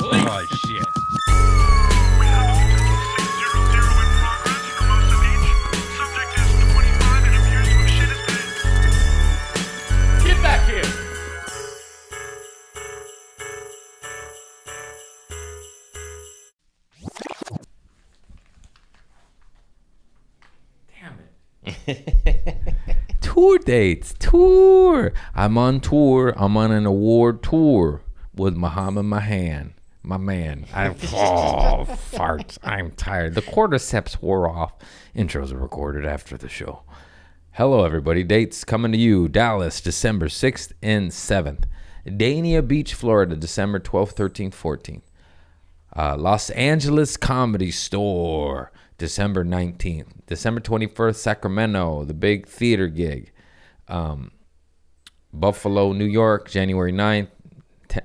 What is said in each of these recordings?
Oh, shit. We have a potential 600 in progress for most of each. Subject is 25 and appears to have shit his pants. Get back here. Tour dates. Tour. I'm on tour. I'm on an award tour with Muhammad Mahan. My man. Farts. I'm tired. The cordyceps wore off. Intros are recorded after the show. Hello, everybody. Dates coming to you. Dallas, December 6th and 7th. Dania Beach, Florida, December 12th, 13th, 14th. Los Angeles Comedy Store, December 19th. December 21st, Sacramento, the big theater gig. Buffalo, New York, January 9th.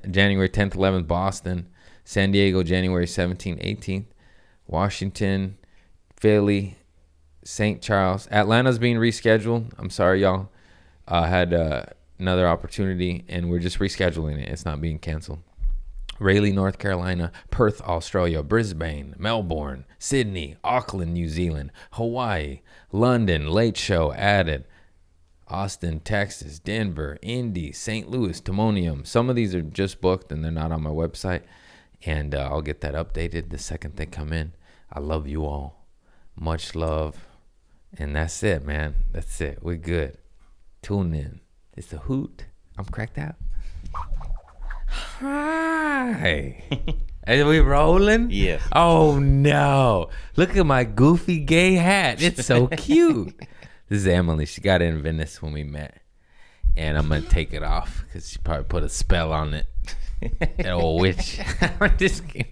January 10th, 11th, Boston. San Diego, January 17th, 18th. Washington, Philly, St. Charles. Atlanta's being rescheduled. I'm sorry, y'all. Had another opportunity, and we're just rescheduling it. It's not being canceled. Raleigh, North Carolina, Perth, Australia, Brisbane, Melbourne, Sydney, Auckland, New Zealand, Hawaii, London, Late Show added, Austin, Texas, Denver, Indy, St. Louis, Timonium. Some of these are just booked and they're not on my website, and I'll get that updated the second they come in. I love you all. Much love. And that's it, man. That's it. We're good. Tune in. It's a hoot. I'm cracked out. Hi. Are we rolling? Yes. Oh, no. Look at my goofy gay hat. It's so cute. This is Emily. She got it in Venice when we met. And I'm going to take it off because she probably put a spell on it. That old witch. I'm just kidding.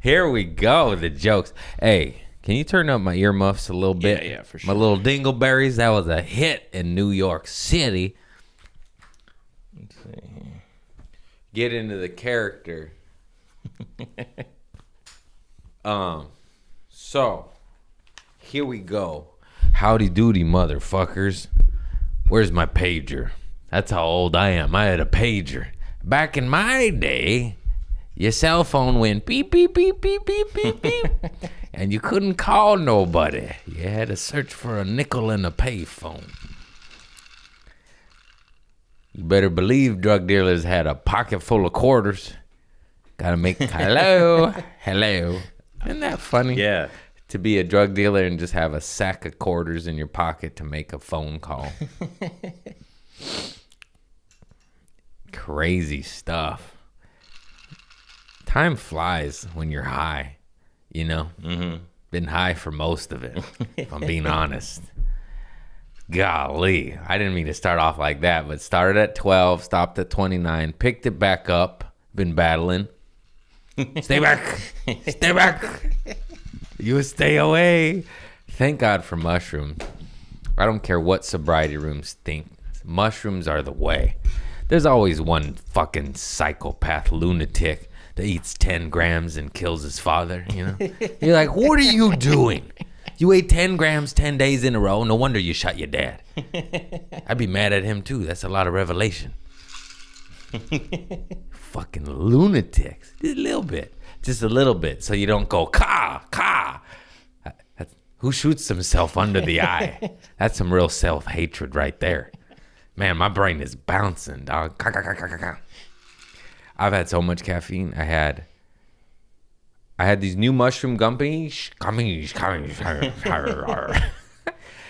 Here we go. The jokes. Hey, can you turn up my earmuffs a little bit? Yeah, for sure. My little dingleberries. That was a hit in New York City. Let's see. Get into the character. So here we go. Howdy doody, motherfuckers. Where's my pager? That's how old I am. I had a pager. Back in my day, your cell phone went beep, beep, beep, beep, beep, beep, beep. And you couldn't call nobody. You had to search for a nickel in a payphone. You better believe drug dealers had a pocket full of quarters. Gotta make hello. Isn't that funny? Yeah. To be a drug dealer and just have a sack of quarters in your pocket to make a phone call. Crazy stuff. Time flies when you're high, you know? Mm-hmm. Been high for most of it, if I'm being honest. Golly, I didn't mean to start off like that, but started at 12, stopped at 29, picked it back up, been battling. Stay back. Stay back. You stay away. Thank God for mushrooms. I don't care what sobriety rooms think. Mushrooms are the way. There's always one fucking psychopath lunatic that eats 10 grams and kills his father, you know? You're like, what are you doing? You ate 10 grams 10 days in a row. No wonder you shot your dad. I'd be mad at him too. That's a lot of revelation. Fucking lunatics. Just a little bit. Just a little bit. So you don't go, ka. Who shoots himself under the eye? That's some real self-hatred right there. Man, my brain is bouncing, dog. I've had so much caffeine. I had these new mushroom gummies.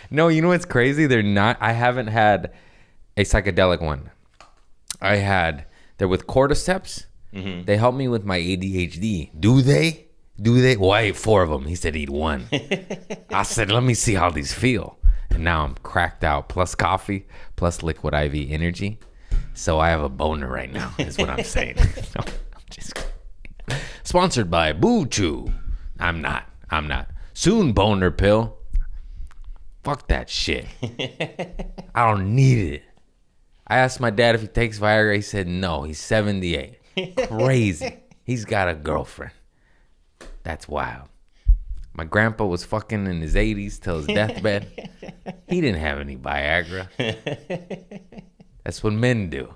No, you know what's crazy? They're not. I haven't had a psychedelic one. They're with cordyceps. Mm-hmm. They help me with my ADHD. Do they? Well, I ate 4 of them. He said eat 1. I said, let me see how these feel. And now I'm cracked out, plus coffee, plus liquid IV energy. So I have a boner right now, is what I'm saying. I'm just sponsored by Boo Chew. I'm not. Soon, boner pill. Fuck that shit. I don't need it. I asked my dad if he takes Viagra. He said no. He's 78. Crazy. He's got a girlfriend. That's wild. My grandpa was fucking in his 80s till his deathbed. He didn't have any Viagra. That's what men do.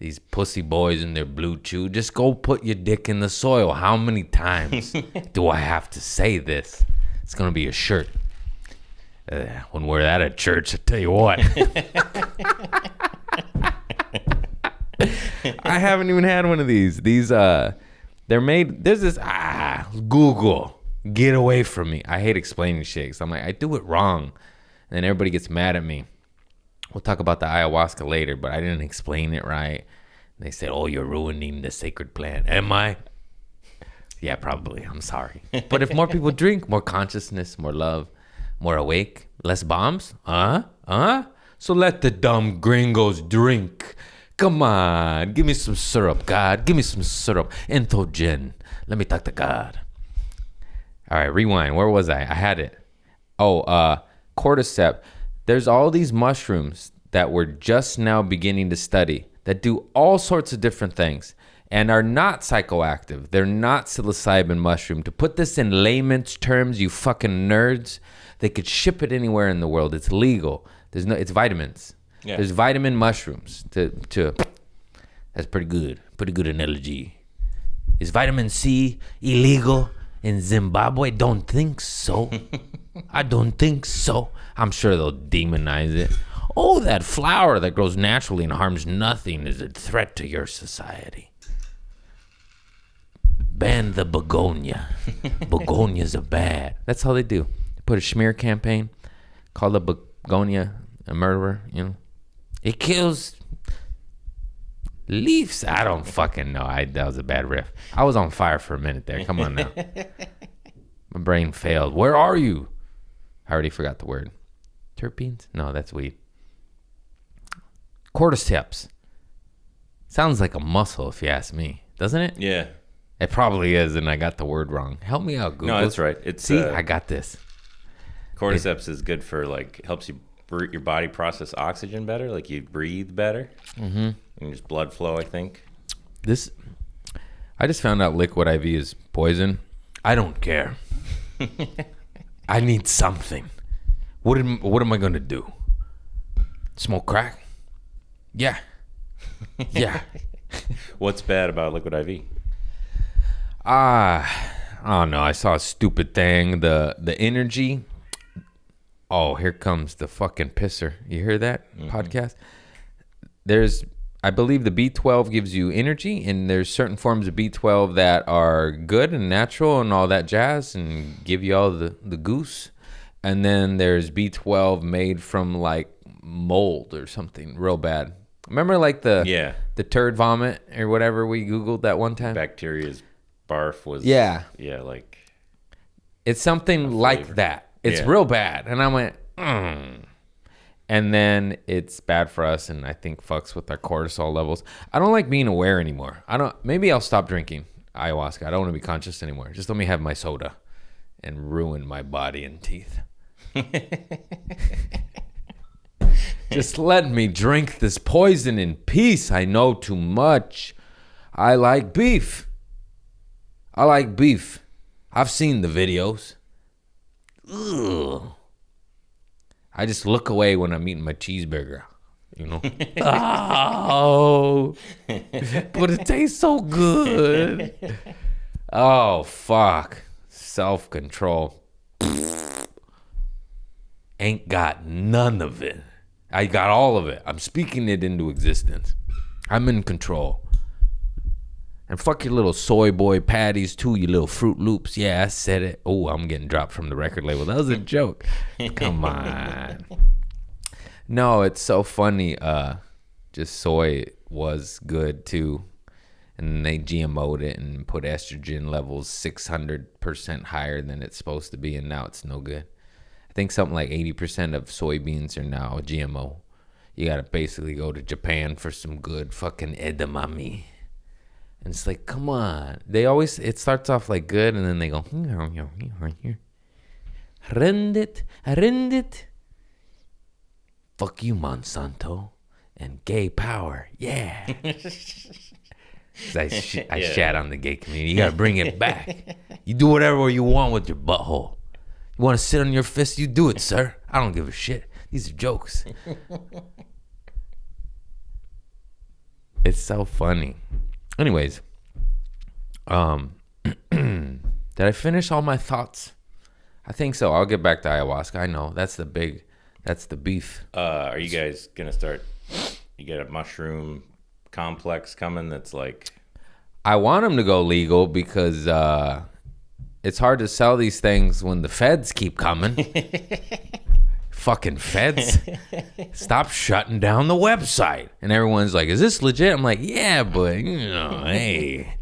These pussy boys in their blue chew. Just go put your dick in the soil. How many times do I have to say this? It's going to be a shirt. When we're at a church, I tell you what. I haven't even had one of these. These, they're made, there's this, Google, get away from me. I hate explaining shit. 'Cause I'm like, I do it wrong. And then everybody gets mad at me. We'll talk about the ayahuasca later, but I didn't explain it right. They said, oh, you're ruining the sacred plant. Am I? Yeah, probably. I'm sorry. But if more people drink, more consciousness, more love, more awake, less bombs. So let the dumb gringos drink. Come on. Give me some syrup, God. Give me some syrup. Enthogen. Let me talk to God. All right, rewind. Where was I? I had it. Cordyceps. There's all these mushrooms that we're just now beginning to study that do all sorts of different things and are not psychoactive. They're not psilocybin mushroom. To put this in layman's terms, you fucking nerds, they could ship it anywhere in the world. It's legal. It's vitamins. Yeah. There's vitamin mushrooms. That's pretty good. Pretty good analogy. Is vitamin C illegal in Zimbabwe? Don't think so. I don't think so. I'm sure they'll demonize it. Oh, that flower that grows naturally and harms nothing is a threat to your society. Ban the begonia. Begonias are bad. That's how they do. They put a smear campaign, call the begonia a murderer, you know. It kills leaves. I don't fucking know. That was a bad riff. I was on fire for a minute there. Come on now. My brain failed. Where are you? I already forgot the word. Terpenes? No, that's weed. Cordyceps. Sounds like a muscle if you ask me. Doesn't it? Yeah. It probably is, and I got the word wrong. Help me out, Google. No, that's right. See, I got this. Cordyceps is good for, like, helps your body process oxygen better. Like, you breathe better. Mm-hmm. And just blood flow, I think. I just found out liquid IV is poison. I don't care. I need something. What am I going to do? Smoke crack? Yeah. Yeah. What's bad about liquid IV? I don't know. I saw a stupid thing. The energy. Oh, here comes the fucking pisser. You hear that podcast? I believe the B12 gives you energy, and there's certain forms of B12 that are good and natural and all that jazz and give you all the goose. And then there's B12 made from like mold or something real bad. Remember like the turd vomit or whatever we Googled that one time? Bacteria's barf was... Yeah, like... It's something like that. It's real bad. And I went, And then it's bad for us, and I think fucks with our cortisol levels. I don't like being aware anymore. Maybe I'll stop drinking ayahuasca. I don't want to be conscious anymore. Just let me have my soda and ruin my body and teeth. Just let me drink this poison in peace. I know too much. I like beef. I've seen the videos. Ugh. I just look away when I'm eating my cheeseburger, you know. Oh, but it tastes so good. Oh, fuck. Self-control. Ain't got none of it. I got all of it. I'm speaking it into existence. I'm in control. And fuck your little soy boy patties too, you little Fruit Loops. Yeah, I said it. Oh, I'm getting dropped from the record label. That was a joke. Come on. No, it's so funny. Just soy was good too. And they GMO'd it and put estrogen levels 600% higher than it's supposed to be. And now it's no good. I think something like 80% of soybeans are now GMO. You got to basically go to Japan for some good fucking edamame. And it's like, come on. It starts off like good, and then they go, rend it. Fuck you, Monsanto. And gay power. Yeah. I shat on the gay community. You got to bring it back. You do whatever you want with your butthole. You want to sit on your fist? You do it, sir. I don't give a shit. These are jokes. It's so funny. Anyways, did I finish all my thoughts? I think so. I'll get back to ayahuasca. I know that's the beef. Are you guys gonna start? You got a mushroom complex coming that's like. I want them to go legal because it's hard to sell these things when the feds keep coming. Fucking feds. Stop shutting down the website. And everyone's like, is this legit? I'm like, yeah, but, hey.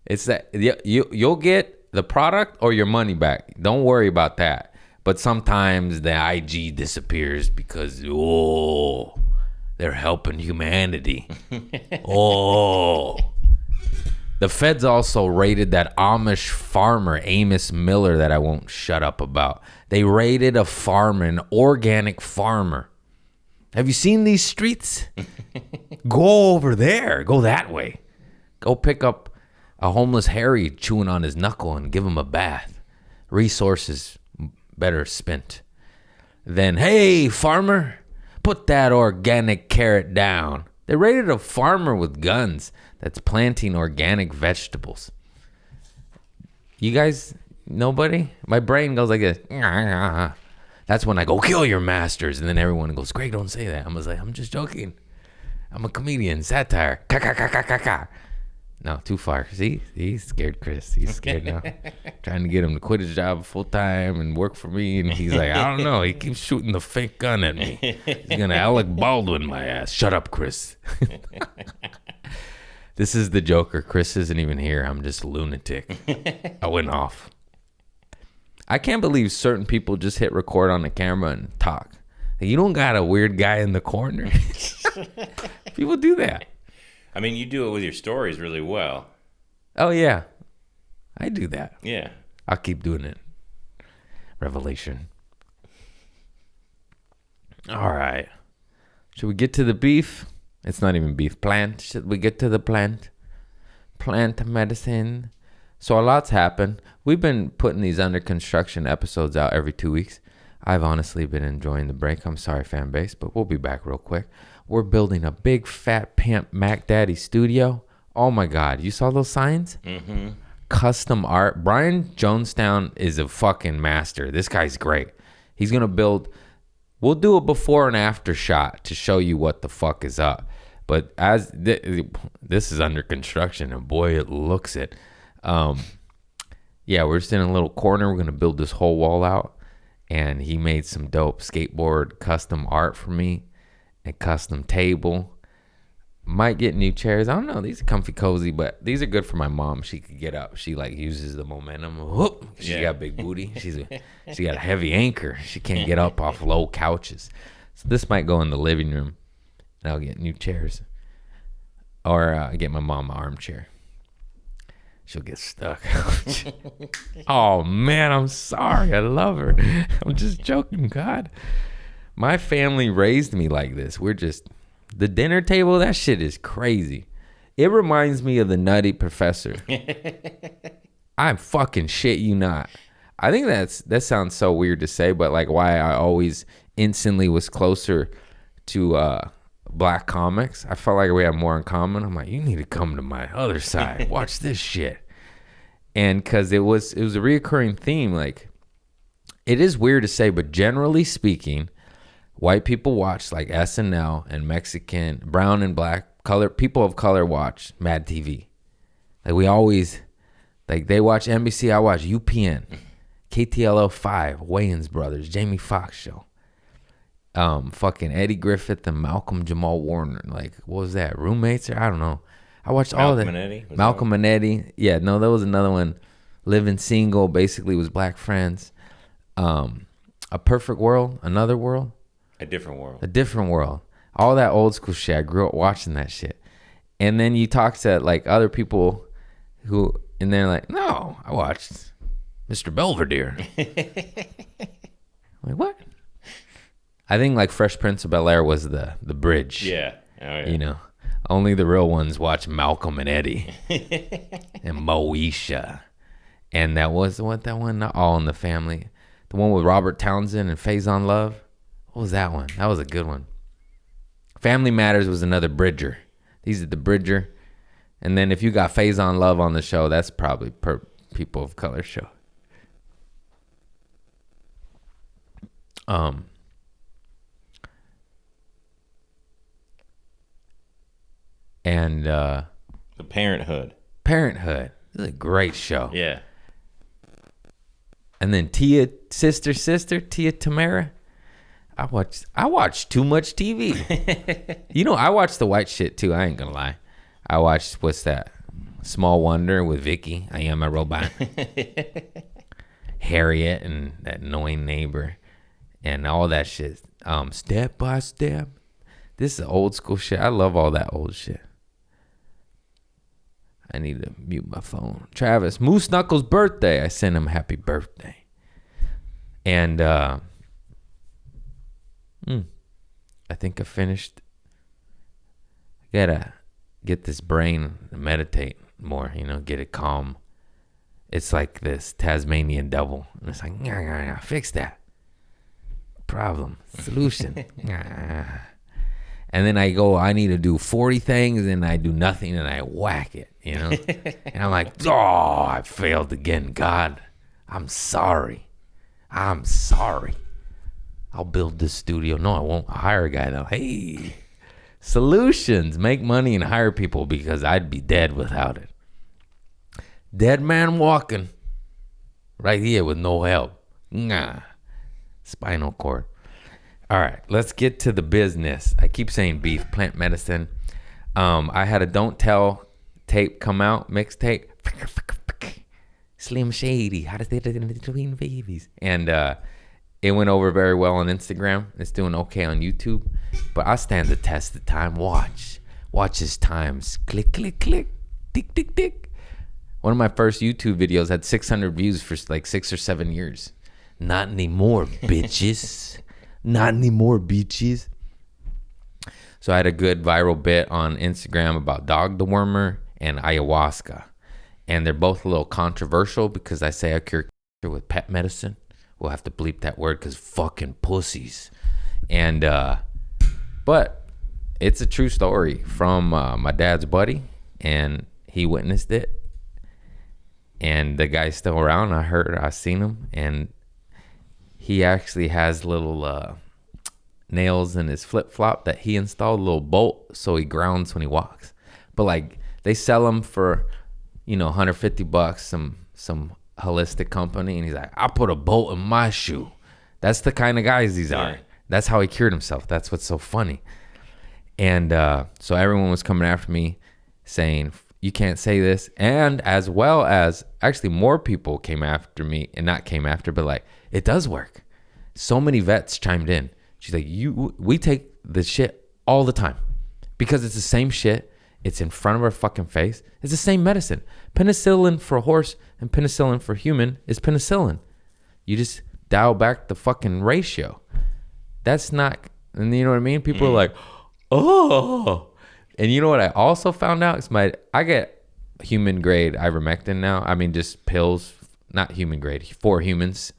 It's that you'll get the product or your money back. Don't worry about that. But sometimes the IG disappears because, they're helping humanity. The feds also raided that Amish farmer, Amos Miller, that I won't shut up about. They raided a farmer, an organic farmer. Have you seen these streets? Go over there. Go that way. Go pick up a homeless Harry chewing on his knuckle and give him a bath. Resources better spent. Then, hey, farmer, put that organic carrot down. They raided a farmer with guns that's planting organic vegetables. You guys, nobody? My brain goes like this. That's when I go, kill your masters. And then everyone goes, Greg, don't say that. I'm just joking. I'm a comedian, satire. No, too far. See, he's scared, Chris. He's scared now. Trying to get him to quit his job full time and work for me. And he's like, I don't know. He keeps shooting the fake gun at me. He's going to Alec Baldwin my ass. Shut up, Chris. This is the Joker. Chris isn't even here. I'm just a lunatic. I went off. I can't believe certain people just hit record on the camera and talk. You don't got a weird guy in the corner. People do that. I mean, you do it with your stories really well. Oh, yeah. I do that. Yeah. I'll keep doing it. Revelation. All right. Should we get to the beef? It's not even beef. Plant. Should we get to the plant? Plant medicine. So a lot's happened. We've been putting these under construction episodes out every 2 weeks. I've honestly been enjoying the break. I'm sorry, fan base, but we'll be back real quick. We're building a big fat pimp Mac Daddy studio. Oh my God. You saw those signs? Mm-hmm. Custom art. Brian Jonestown is a fucking master. This guy's great. He's going to build. We'll do a before and after shot to show you what the fuck is up. But as this is under construction, and boy, it looks it. Yeah, we're just in a little corner. We're going to build this whole wall out. And he made some dope skateboard custom art for me. A custom table. Might get new chairs. I don't know. These are comfy, cozy, but these are good for my mom. She could get up. She like uses the momentum. Whoop. She got a big booty. She got a heavy anchor. She can't get up off low couches. So this might go in the living room, and I'll get new chairs, or get my mom an armchair. She'll get stuck. Oh man, I'm sorry. I love her. I'm just joking. God. My family raised me like this. We're just, the dinner table, that shit is crazy. It reminds me of the Nutty Professor. I'm fucking shit you not. I think that sounds so weird to say, but like why I always instantly was closer to black comics. I felt like we had more in common. I'm like, you need to come to my other side. Watch this shit. And because it was a reoccurring theme. Like, it is weird to say, but generally speaking, white people watch like SNL, and Mexican, brown and black people of color watch Mad TV. Like we always, like they watch NBC, I watch UPN, KTLO 5, Wayans Brothers, Jamie Foxx show. Fucking Eddie Griffith and Malcolm Jamal Warner. Like, what was that? Roommates? Or I don't know. I watched all of that. Malcolm and Eddie. Yeah, no, there was another one. Living Single basically was black friends. A Perfect World, Another World. A Different World. A Different World. All that old school shit. I grew up watching that shit. And then you talk to like other people who, and they're like, no, I watched Mr. Belvedere. Like, what? I think like Fresh Prince of Bel-Air was the bridge. Yeah. Oh, yeah. You know, only the real ones watch Malcolm and Eddie and Moesha. And that was what that one, not All in the Family. The one with Robert Townsend and Faison Love. What was that one? That was a good one. Family Matters was another bridger. He's at the Bridger. And then if you got Faison Love on the show, that's probably people of color show. And The Parenthood. This is a great show. Yeah. And then Tia Tamara. I watch too much TV. I watch the white shit too. I ain't gonna lie. I watched, what's that? Small Wonder with Vicky. I Am a Robot. Harriet and that annoying neighbor. And all that shit. Step by Step. This is old school shit. I love all that old shit. I need to mute my phone. Travis, Moose Knuckles' birthday. I sent him happy birthday. And I think I finished. I gotta get this brain to meditate more, get it calm. It's like this Tasmanian devil. And it's like, nah, fix that. Problem. Solution. And then I go, I need to do 40 things, and I do nothing, and I whack it, And I'm like, oh, I failed again. God, I'm sorry. I'll build this studio. No, I won't. I'll hire a guy though. Hey, solutions. Make money and hire people, because I'd be dead without it. Dead man walking right here with no help. Nah. Spinal cord. All right, let's get to the business. I keep saying beef, plant medicine. I had a Don't Tell tape come out, mixtape. Slim Shady, how to stay between babies. And it went over very well on Instagram. It's doing okay on YouTube. But I stand the test of time. Watch his times. Click, click, click. Tick, tick, tick. One of my first YouTube videos had 600 views for like 6 or 7 years. Not anymore, bitches. Not anymore, bitches. So I had a good viral bit on Instagram about dog dewormer and ayahuasca. And they're both a little controversial because I say I cure cancer with pet medicine. We'll have to bleep that word because fucking pussies. And, but it's a true story from my dad's buddy, and he witnessed it. And the guy's still around. I seen him, and he actually has little nails in his flip-flop that he installed, a little bolt, so he grounds when he walks. But like, they sell them for, $150, some holistic company, and he's like, I put a bolt in my shoe. That's the kind of guys these are. That's how he cured himself. That's what's so funny. And so everyone was coming after me saying, you can't say this. And as well as, actually more people came after me, and not came after, but like, it does work. So many vets chimed in. She's like, we take the shit all the time because it's the same shit. It's in front of our fucking face. It's the same medicine. Penicillin for a horse and penicillin for human is penicillin. You just dial back the fucking ratio. That's not, and you know what I mean? People are like, oh. And you know what I also found out? I get human grade ivermectin now. I mean, just pills, not human grade, for humans.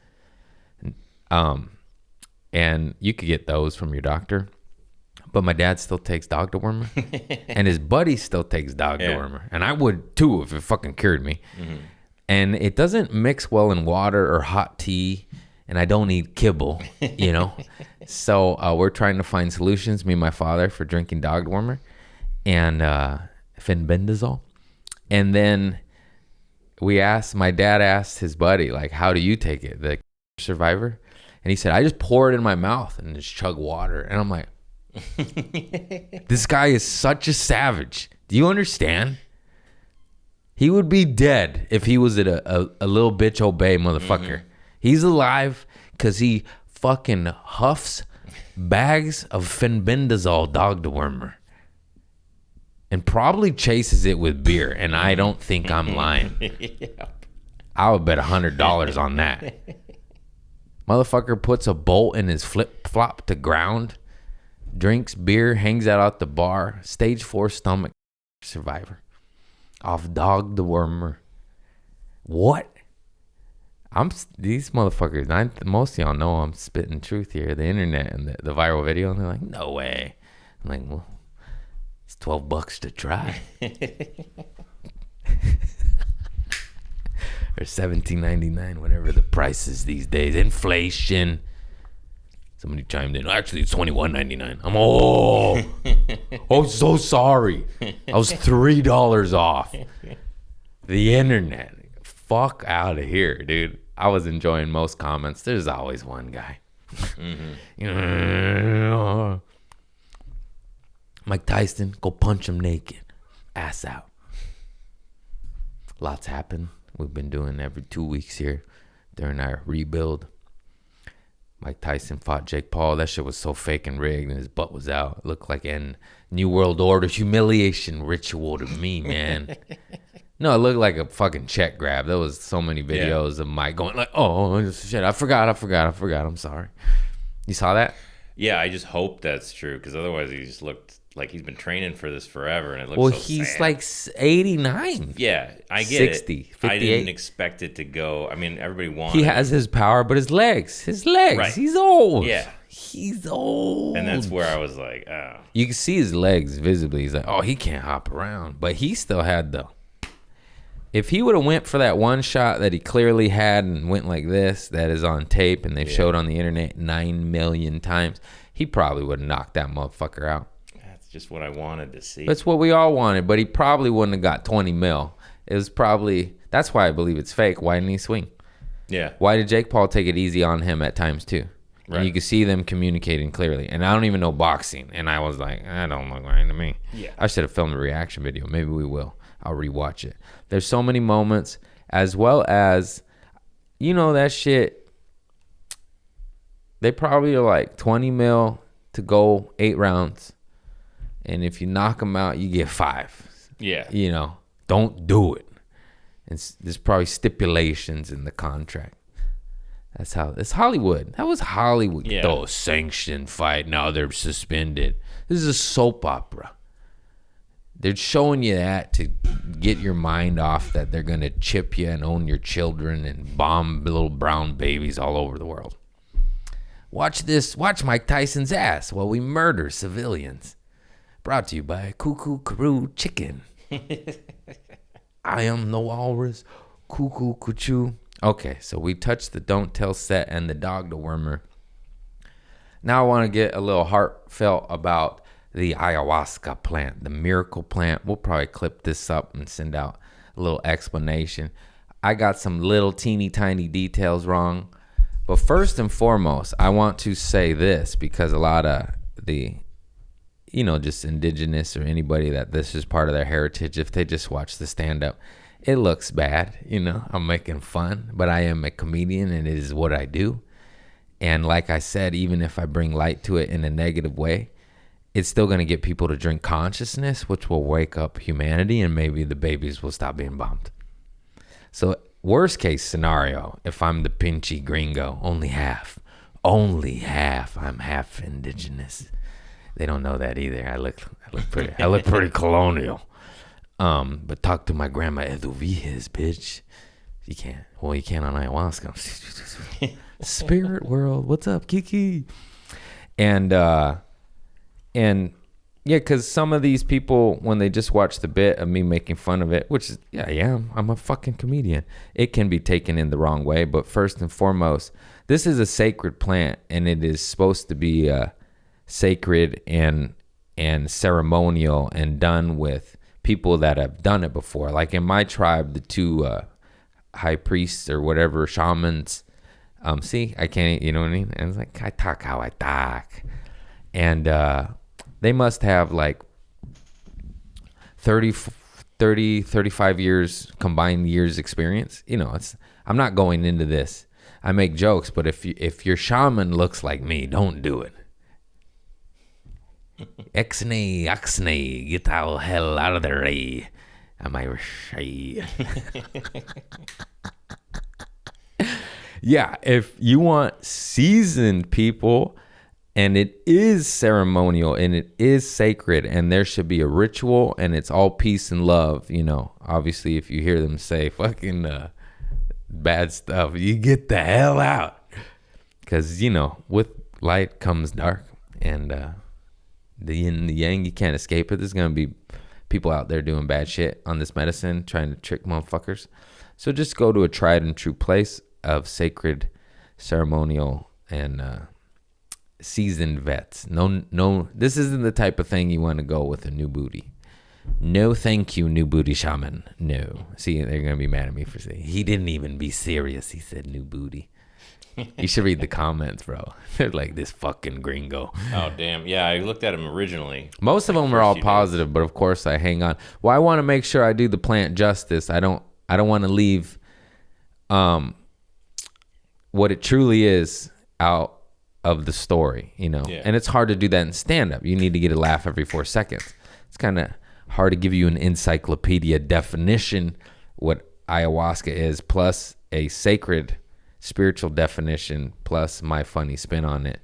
And you could get those from your doctor. But my dad still takes dog dewormer. And his buddy still takes dog dewormer. And I would too if it fucking cured me. Mm-hmm. And it doesn't mix well in water or hot tea. And I don't eat kibble, So we're trying to find solutions, me and my father, for drinking dog dewormer and fenbendazole. And then my dad asked his buddy, like, how do you take it? The survivor. And he said, I just pour it in my mouth and just chug water. And I'm like, this guy is such a savage. Do you understand? He would be dead if he was at a little bitch obey motherfucker. Mm-hmm. He's alive because he fucking huffs bags of fenbendazole dog dewormer and probably chases it with beer. And I don't think I'm lying. I would bet $100 on that. Motherfucker puts a bolt in his flip-flop to ground, drinks beer, hangs out at the bar, stage 4 stomach survivor off dog dewormer. What? These motherfuckers, most of y'all know I'm spitting truth here, the internet and the viral video, and they're like, no way. I'm like, well, It's $12 to try. Or $17.99, whatever the price is these days. Inflation. Somebody chimed in. Actually, it's $21.99. I'm so sorry. I was $3 off. The internet. Fuck out of here, dude. I was enjoying most comments. There's always one guy. Mike Tyson, go punch him naked. Ass out. Lots happen. We've been doing every 2 weeks here during our rebuild. Mike Tyson fought Jake Paul. That shit was so fake and rigged, and his butt was out. It looked like a New World Order humiliation ritual to me, man. No, it looked like a fucking check grab. There was so many videos of Mike going like, oh, shit, I forgot. I'm sorry. You saw that? Yeah, I just hope that's true, because otherwise he just looked like he's been training for this forever, and it looks so he's sad. like 89. Yeah, I get 60, it. 58. I didn't expect it to go. I mean, everybody wanted. He has his power, but his legs. Right. He's old. Yeah. He's old. And that's where I was like, oh. You can see his legs visibly. He's like, oh, he can't hop around. But he still had the... If he would have went for that one shot that he clearly had and went like this, that is on tape and they've showed on the internet 9 million times, he probably would have knocked that motherfucker out. That's just what I wanted to see. That's what we all wanted, but he probably wouldn't have got 20 mil. It was probably... That's why I believe it's fake. Why didn't he swing? Yeah. Why did Jake Paul take it easy on him at times too? Right. And you could see them communicating clearly. And I don't even know boxing. And I was like, that don't look right to me. Yeah. I should have filmed a reaction video. Maybe we will. I'll rewatch it. There's so many moments, as well as, you know, that shit. They probably are like 20 mil to go 8 rounds. And if you knock them out, you get 5. Yeah. You know, don't do it. And there's probably stipulations in the contract. That's how it's Hollywood. That was Hollywood. Yeah. Oh, sanctioned fight. Now they're suspended. This is a soap opera. They're showing you that to get your mind off that they're going to chip you and own your children and bomb little brown babies all over the world. Watch this. Watch Mike Tyson's ass while we murder civilians. Brought to you by Cuckoo Karoo Chicken. I am the walrus. Cuckoo Cuckoo. Okay, so we touched the Don't Tell set and the Dog to Wormer. Now I want to get a little heartfelt about the Ayahuasca plant, the miracle plant. We'll probably clip this up and send out a little explanation. I got some little teeny tiny details wrong. But first and foremost, I want to say this because a lot of the, you know, just indigenous or anybody that this is part of their heritage, if they just watch the stand-up, it looks bad, you know. I'm making fun, but I am a comedian and it is what I do. And like I said, even if I bring light to it in a negative way, it's still going to get people to drink consciousness, which will wake up humanity and maybe the babies will stop being bombed. So worst case scenario, if I'm the pinchy gringo, only half, I'm half indigenous. They don't know that either. I look pretty colonial. But talk to my grandma Eduviges, bitch. You can't. Well, you can't on ayahuasca. Spirit world, what's up, Kiki? And yeah, because some of these people, when they just watch the bit of me making fun of it, which is, yeah, I am. I'm a fucking comedian. It can be taken in the wrong way. But first and foremost, this is a sacred plant, and it is supposed to be sacred and ceremonial and done with people that have done it before. Like in my tribe, the 2 high priests or whatever, shamans. See, I can't, you know what I mean? And it's like, I talk how I talk. And they must have like 35 years, combined years experience. You know, I'm not going into this. I make jokes, but if your shaman looks like me, don't do it. Oxney, get the hell out of there, eh? I'm Irish. Yeah, if you want seasoned people, and it is ceremonial and it is sacred, and there should be a ritual, and it's all peace and love, you know. Obviously, if you hear them say fucking bad stuff, you get the hell out. Because, you know, with light comes dark, and the yin and the yang. You can't escape it. There's gonna be people out there doing bad shit on this medicine, trying to trick motherfuckers. So just go to a tried and true place of sacred, ceremonial, and seasoned vets. No, this isn't the type of thing you want to go with a new booty. No, thank you, new booty shaman. No. See, they're gonna be mad at me for saying he didn't even be serious. He said new booty. You should read the comments, bro. They're like, this fucking gringo. Oh, damn. Yeah, I looked at them originally. Most of them are all positive, but of course I hang on. Well, I want to make sure I do the plant justice. I don't want to leave what it truly is out of the story, you know. Yeah. And it's hard to do that in stand-up. You need to get a laugh every 4 seconds. It's kind of hard to give you an encyclopedia definition what ayahuasca is, plus a sacred spiritual definition, plus my funny spin on it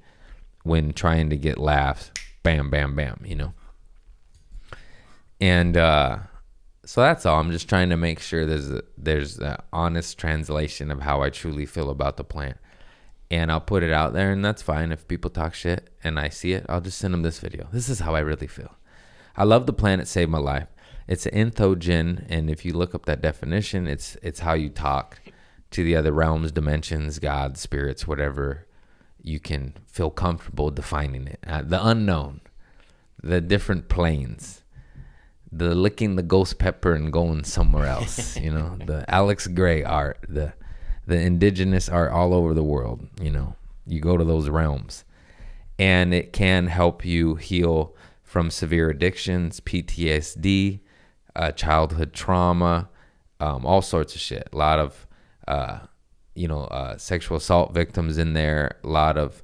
when trying to get laughs. Bam, bam, bam, you know. And so that's all. I'm just trying to make sure there's an honest translation of how I truly feel about the plant. And I'll put it out there, and that's fine. If people talk shit and I see it, I'll just send them this video. This is how I really feel. I love the plant. It saved my life. It's an entheogen, and if you look up that definition, it's how you talk to the other realms, dimensions, gods, spirits, whatever you can feel comfortable defining it. The unknown, the different planes, the licking the ghost pepper and going somewhere else, you know, the Alex Gray art, the indigenous art all over the world, you know, you go to those realms, and it can help you heal from severe addictions, PTSD, childhood trauma, all sorts of shit. A lot of sexual assault victims in there, a lot of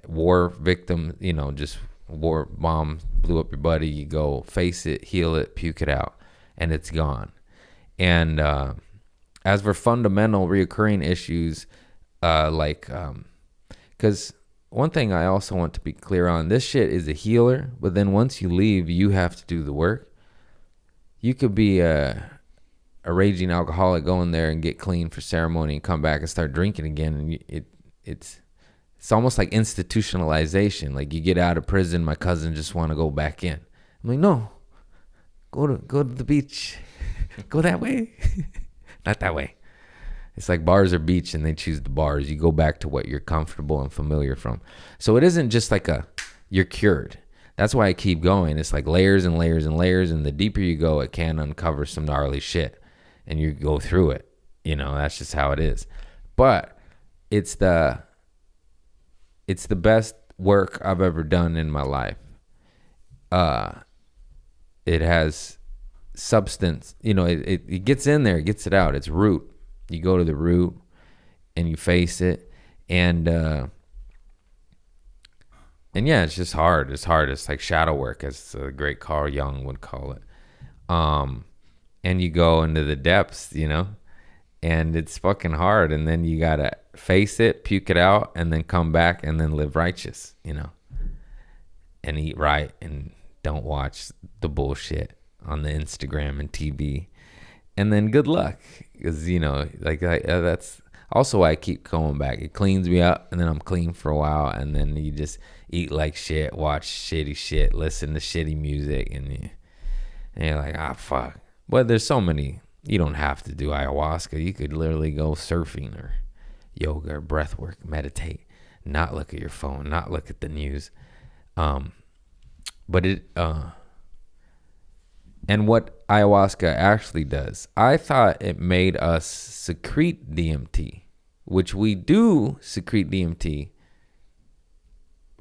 war victims, you know, just war bomb blew up your buddy. You go face it, heal it, puke it out, and it's gone. And as for fundamental reoccurring issues, because one thing I also want to be clear on, this shit is a healer, but then once you leave, you have to do the work. You could be a raging alcoholic, go in there and get clean for ceremony and come back and start drinking again. And it's almost like institutionalization. Like, you get out of prison, my cousin just want to go back in. I'm like, no, go to the beach, go that way. Not that way. It's like bars or beach, and they choose the bars. You go back to what you're comfortable and familiar from. So it isn't just like you're cured. That's why I keep going. It's like layers and layers and layers, and the deeper you go, it can uncover some gnarly shit, and you go through it. You know, that's just how it is. But it's the best work I've ever done in my life. It has substance. You know, it gets in there, it gets it out. It's root. You go to the root and you face it, and yeah, it's just hard. It's hard. It's like shadow work, as the great Carl Jung would call it. And you go into the depths, you know, and it's fucking hard. And then you gotta face it, puke it out, and then come back and then live righteous, you know, and eat right and don't watch the bullshit on the Instagram and TV. And then good luck, because, you know, that's also why I keep going back. It cleans me up, and then I'm clean for a while, and then you just eat like shit, watch shitty shit, listen to shitty music, and you're like, fuck. But there's so many. You don't have to do ayahuasca. You could literally go surfing or yoga or breath work, meditate, not look at your phone, not look at the news. But it... And what ayahuasca actually does, I thought it made us secrete DMT, which we do secrete DMT.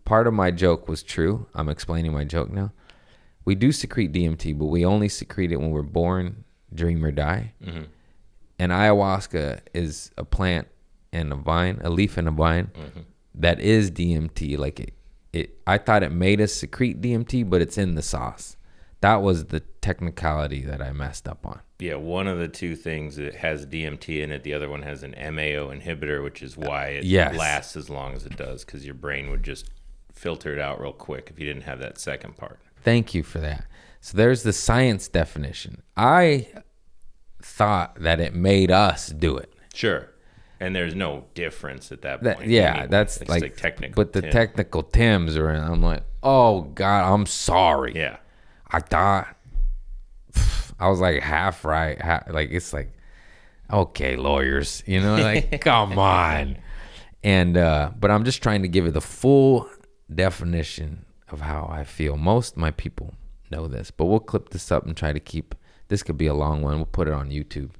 Part of my joke was true. I'm explaining my joke now. We do secrete DMT, but we only secrete it when we're born, dream, or die. Mm-hmm. And ayahuasca is a plant and a vine, a leaf and a vine, that is DMT. Like I thought it made us secrete DMT, but it's in the sauce. That was the technicality that I messed up on. Yeah, one of the two things, it has DMT in it. The other one has an MAO inhibitor, which is why it lasts as long as it does, because your brain would just filter it out real quick if you didn't have that second part. Thank you for that. So there's the science definition. I thought that it made us do it. Sure. And there's no difference at that That, point. yeah, anyway. that's It's like technical. But the technical Tims are in. I'm like, oh God, I'm sorry. Yeah. I thought I was like half right. Like it's like, okay, lawyers, you know, like come on. And but I'm just trying to give it the full definition of how I feel. Most of my people know this, but we'll clip this up and try to keep. This could be a long one. We'll put it on YouTube.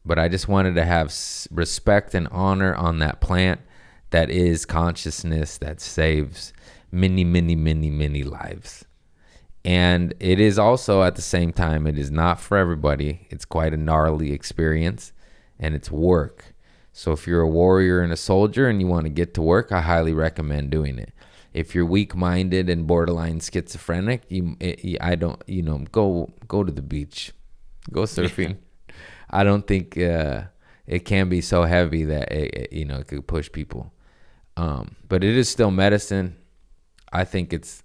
But I just wanted to have respect and honor on that plant that is consciousness that saves many, many, many, many lives. And it is also at the same time, it is not for everybody. It's quite a gnarly experience and it's work. So if you're a warrior and a soldier and you want to get to work, I highly recommend doing it. If you're weak-minded and borderline schizophrenic, go to the beach, go surfing. I don't think it can be so heavy that it could push people. But it is still medicine. I think it's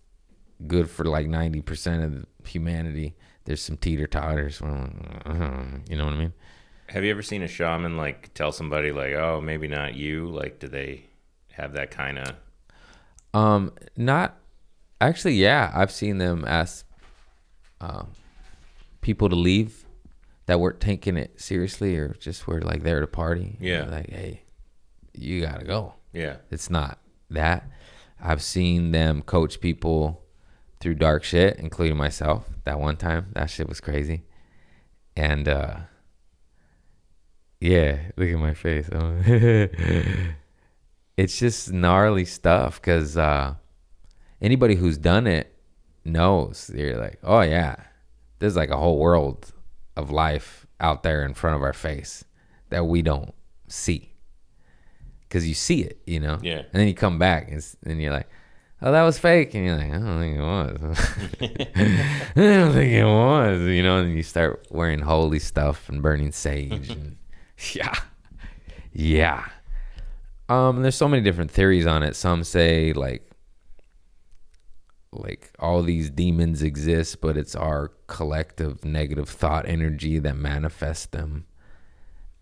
good for like 90% of humanity. There's some teeter-totters. You know what I mean? Have you ever seen a shaman like tell somebody like, oh, maybe not you? Like, do they have that kind of... Not actually. Yeah, I've seen them ask people to leave that weren't taking it seriously or just were like there to party. Yeah. Like, hey, you gotta go. Yeah. It's not that. I've seen them coach people through dark shit, including myself. That one time, that shit was crazy. And yeah, look at my face. It's just gnarly stuff because anybody who's done it knows. You're like, oh yeah, there's like a whole world of life out there in front of our face that we don't see because you see it, you know? Yeah. And then you come back and you're like, oh, that was fake. And you're like, I don't think it was. I don't think it was, you know? And you start wearing holy stuff and burning sage. And yeah. There's so many different theories on it. Some say like all these demons exist, but it's our collective negative thought energy that manifests them,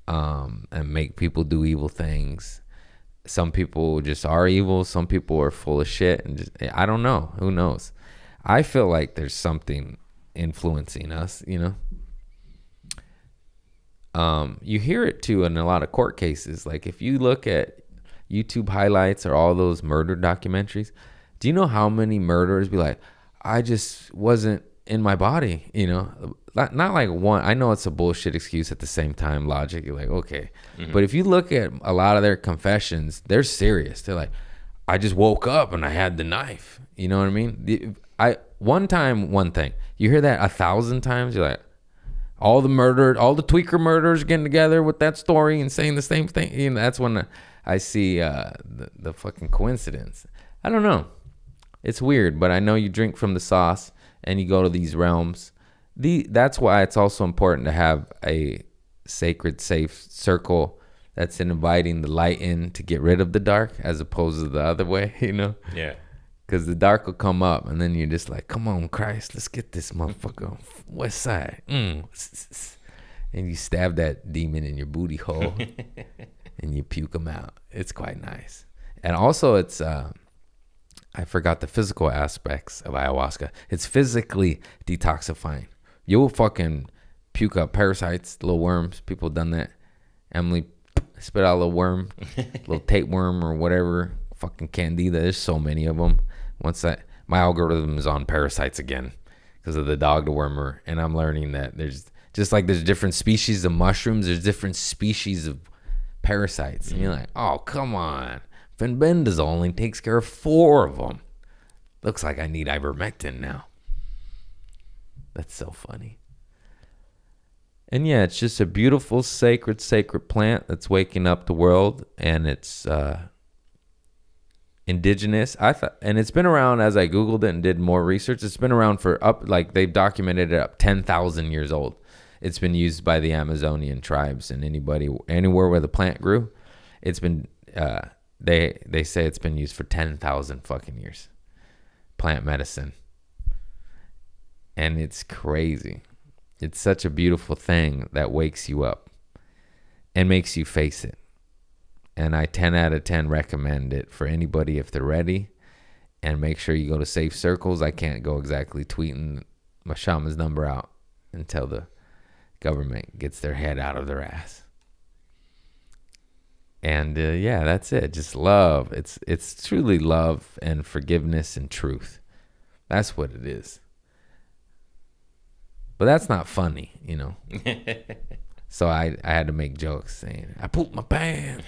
and make people do evil things. Some people just are evil. Some people are full of shit, and just, I don't know. Who knows? I feel like there's something influencing us, you know. You hear it too in a lot of court cases. Like if you look at YouTube highlights or all those murder documentaries, do you know how many murderers be like, I just wasn't in my body, you know? Not like one. I know it's a bullshit excuse at the same time. Logic, you're like, okay. Mm-hmm. But if you look at a lot of their confessions, they're serious. They're like, I just woke up and I had the knife. You know what I mean? One thing. You hear that 1,000 times, you're like, all the tweaker murderers getting together with that story and saying the same thing. You know, that's when I see the fucking coincidence. I don't know. It's weird, but I know you drink from the sauce and you go to these realms. That's why it's also important to have a sacred, safe circle that's inviting the light in to get rid of the dark as opposed to the other way, you know? Yeah. Because the dark will come up and then you're just like, come on, Christ, let's get this motherfucker on West Side. And you stab that demon in your booty hole and you puke him out. It's quite nice. And also it's, I forgot the physical aspects of ayahuasca. It's physically detoxifying. You'll fucking puke up parasites, little worms. People done that. Emily spit out a little worm, little tapeworm or whatever. Fucking candida. There's so many of them. My algorithm is on parasites again because of the dog dewormer, and I'm learning that there's different species of mushrooms. There's different species of parasites, and you're like, oh come on. Fenbendazole only takes care of 4 of them. Looks like I need ivermectin now. That's so funny. And yeah, it's just a beautiful, sacred plant that's waking up the world, and it's indigenous. And it's been around as I Googled it and did more research. It's been around for they've documented it up 10,000 years old. It's been used by the Amazonian tribes and anywhere where the plant grew. It's been, they say it's been used for 10,000 fucking years. Plant medicine. And it's crazy. It's such a beautiful thing that wakes you up. and makes you face it. And I 10 out of 10 recommend it for anybody if they're ready. And make sure you go to safe circles. I can't go exactly tweeting my shaman's number out until the government gets their head out of their ass. And yeah, that's it. Just love. It's truly love and forgiveness and truth. That's what it is. But that's not funny, you know. So I had to make jokes saying, I pooped my pants.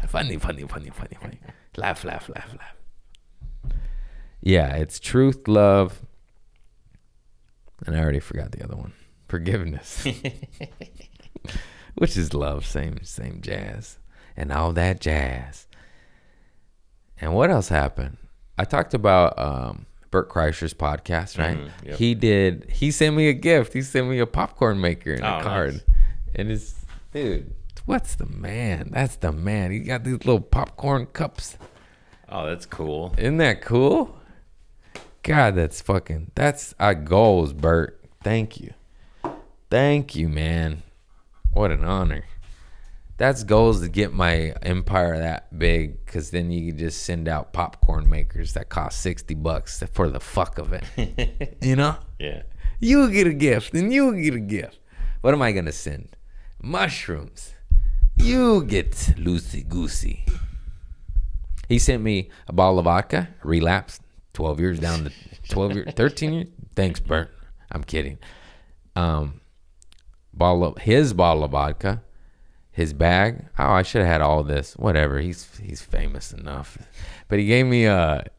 Funny. Laugh. Yeah, it's truth, love, and I already forgot the other one. Forgiveness. Which is love, same jazz. And all that jazz. And what else happened? I talked about Bert Kreischer's podcast, right? Yep. He sent me a gift. He sent me a popcorn maker and a card. Nice. And it's, dude, what's the man? That's the man. He got these little popcorn cups. Oh, that's cool. Isn't that cool? God, that's our goals, Bert. Thank you, man. What an honor. That's goals to get my empire that big, because then you can just send out popcorn makers that cost $60 for the fuck of it. You know? Yeah. You get a gift and you get a gift. What am I going to send? Mushrooms. You get loosey-goosey. He sent me a bottle of vodka, relapsed, 12 years down to 12 years, 13 years. Thanks, Bert. I'm kidding. His bottle of vodka, his bag. Oh, I should have had all this. Whatever. He's famous enough. But he gave me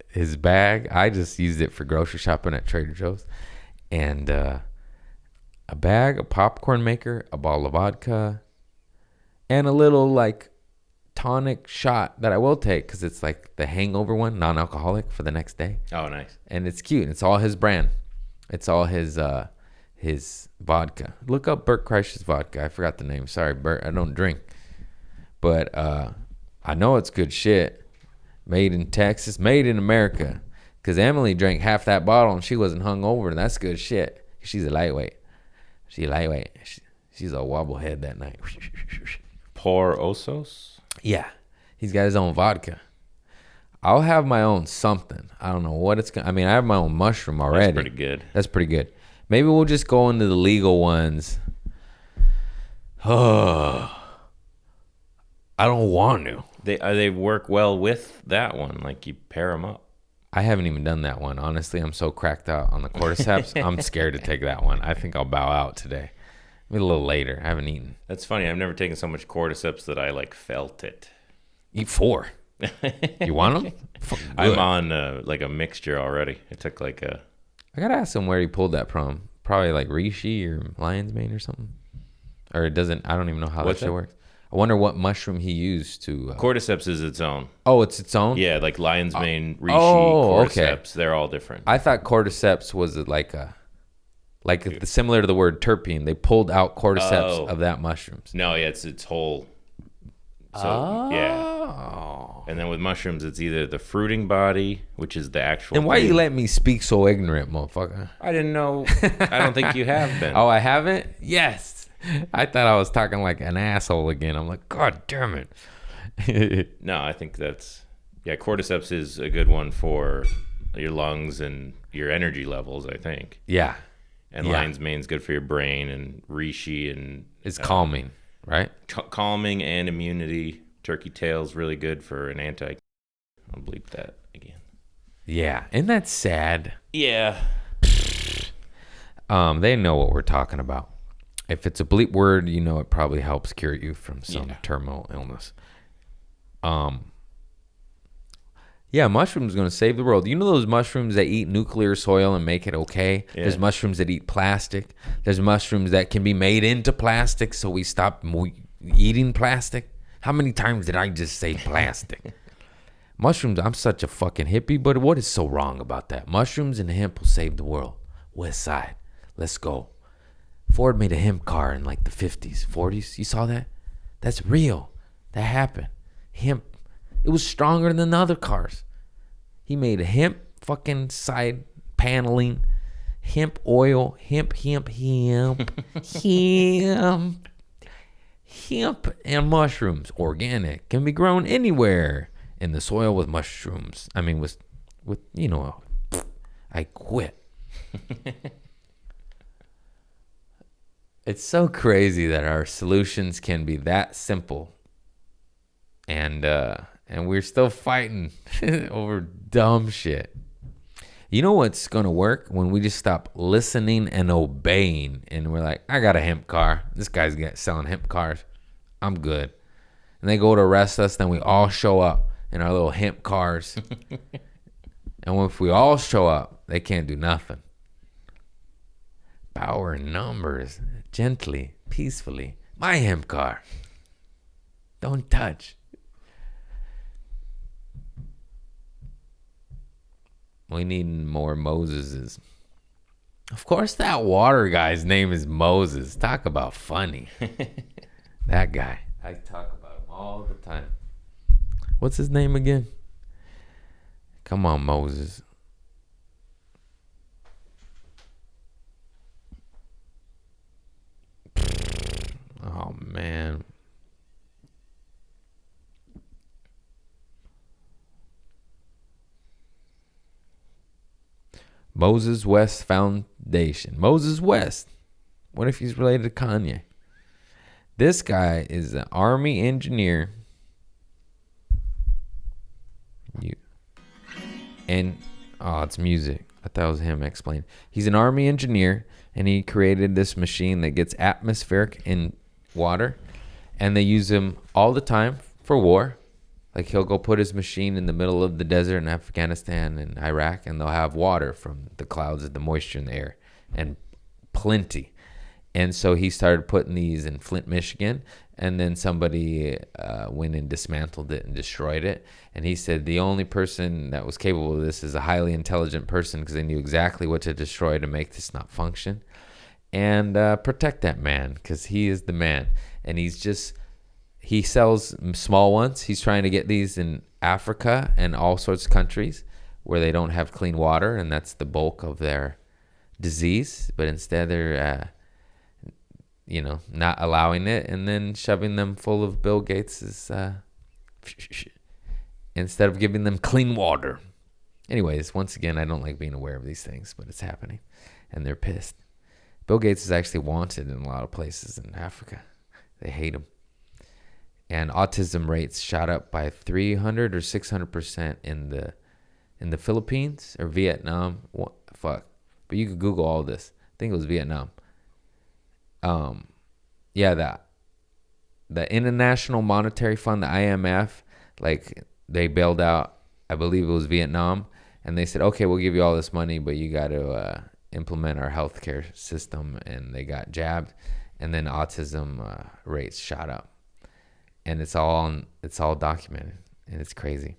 his bag. I just used it for grocery shopping at Trader Joe's. And a bag, a popcorn maker, a bottle of vodka, and a little like tonic shot that I will take because it's like the hangover one, non-alcoholic for the next day. Oh, nice. And it's cute. It's all his brand. It's all his vodka. Look up Bert Kreischer's vodka. I forgot the name. Sorry, Bert. I don't drink. But I know it's good shit. Made in Texas. Made in America. Because Emily drank half that bottle and she wasn't hungover. And that's good shit. She's a lightweight. She's a wobblehead that night. Por Osos? Yeah. He's got his own vodka. I'll have my own something. I don't know what it's going to... I mean, I have my own mushroom already. That's pretty good. Maybe we'll just go into the legal ones. Oh, I don't want to. They work well with that one. Like you pair them up. I haven't even done that one. Honestly, I'm so cracked out on the cordyceps. I'm scared to take that one. I think I'll bow out today. Maybe a little later. I haven't eaten. That's funny. I've never taken so much cordyceps that I like felt it. Eat 4. You want them? I'm on like a mixture already. I took like a... I gotta ask him where he pulled that from. Probably like reishi or lion's mane or something. Or it doesn't... I don't even know how that shit works. I wonder what mushroom he used to... cordyceps is its own. Oh, it's its own? Yeah, like lion's mane, reishi, cordyceps. Okay. They're all different. I thought cordyceps was like similar to the word terpene. They pulled out cordyceps of that mushrooms. No, yeah, it's its whole... So, yeah. And then with mushrooms, it's either the fruiting body, which is the actual... And why you let me speak so ignorant, motherfucker? I didn't know. I don't think you have been. Oh, I haven't? Yes. I thought I was talking like an asshole again. I'm like, God damn it. No, I think that's... Yeah, cordyceps is a good one for your lungs and your energy levels, I think. Yeah. And lion's mane's good for your brain, and reishi and... It's calming, right? Calming and immunity. Turkey tail's really good for an anti... I'll bleep that again. Yeah. Isn't that sad? Yeah. They know what we're talking about. If it's a bleep word, you know it probably helps cure you from some terminal illness. Yeah, mushrooms going to save the world. You know those mushrooms that eat nuclear soil and make it okay? Yeah. There's mushrooms that eat plastic. There's mushrooms that can be made into plastic, so we stop eating plastic. How many times did I just say plastic? Mushrooms, I'm such a fucking hippie, but what is so wrong about that? Mushrooms and hemp will save the world. West Side, let's go. Ford made a hemp car in like the 50s, 40s. You saw that? That's real. That happened. Hemp. It was stronger than the other cars. He made a hemp fucking side paneling, hemp oil, hemp. Hemp and mushrooms, organic, can be grown anywhere in the soil with mushrooms. I mean, with I quit. It's so crazy that our solutions can be that simple, and we're still fighting over dumb shit. You know what's gonna work? When we just stop listening and obeying, and we're like, I got a hemp car. This guy's selling hemp cars. I'm good. And they go to arrest us, then we all show up in our little hemp cars. And if we all show up, they can't do nothing. Power in numbers, gently, peacefully. My hemp car. Don't touch. We need more Moseses. Of course, that water guy's name is Moses. Talk about funny. That guy. I talk about him all the time. What's his name again? Come on, Moses. Oh, man. Moses West Foundation. Moses West. What if he's related to Kanye? This guy is an Army engineer. It's music. I thought it was him explaining. He's an Army engineer, and he created this machine that gets atmospheric in water, and they use him all the time for war. Like, he'll go put his machine in the middle of the desert in Afghanistan and Iraq, and they'll have water from the clouds and the moisture in the air, and plenty. And so he started putting these in Flint, Michigan, and then somebody went and dismantled it and destroyed it. And he said the only person that was capable of this is a highly intelligent person, because they knew exactly what to destroy to make this not function. And protect that man, because he is the man. And he sells small ones. He's trying to get these in Africa and all sorts of countries where they don't have clean water, and that's the bulk of their disease. But instead they're not allowing it, and then shoving them full of Bill Gates's instead of giving them clean water. Anyways, once again, I don't like being aware of these things, but it's happening, and they're pissed. Bill Gates is actually wanted in a lot of places in Africa. They hate him. And autism rates shot up by 300 or 600% in the Philippines or Vietnam. But you could Google all this. I think it was Vietnam. The International Monetary Fund, the IMF, like, they bailed out, I believe it was Vietnam, and they said, okay, we'll give you all this money, but you got to implement our healthcare system. And they got jabbed, and then autism rates shot up, and it's all documented, and it's crazy.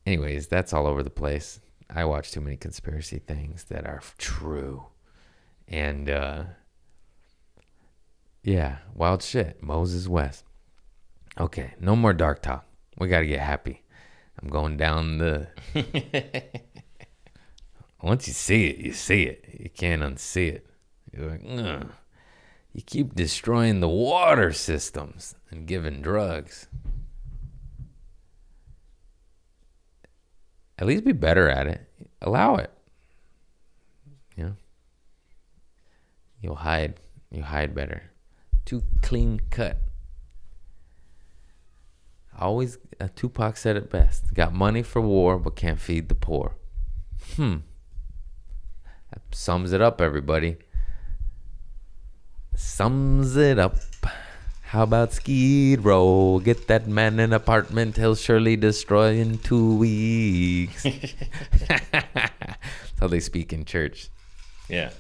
Anyways, that's all over the place. I watch too many conspiracy things that are true, and wild shit. Moses West. Okay, no more dark talk. We got to get happy. I'm going down the... Once you see it, you see it. You can't unsee it. You're like, ugh. You keep destroying the water systems and giving drugs. At least be better at it. Allow it. You'll hide. You hide better. Too clean cut. Always, Tupac said it best. Got money for war, but can't feed the poor. That sums it up, everybody. Sums it up. How about Skid Row? Get that man an apartment he'll surely destroy in 2 weeks. That's how they speak in church. Yeah.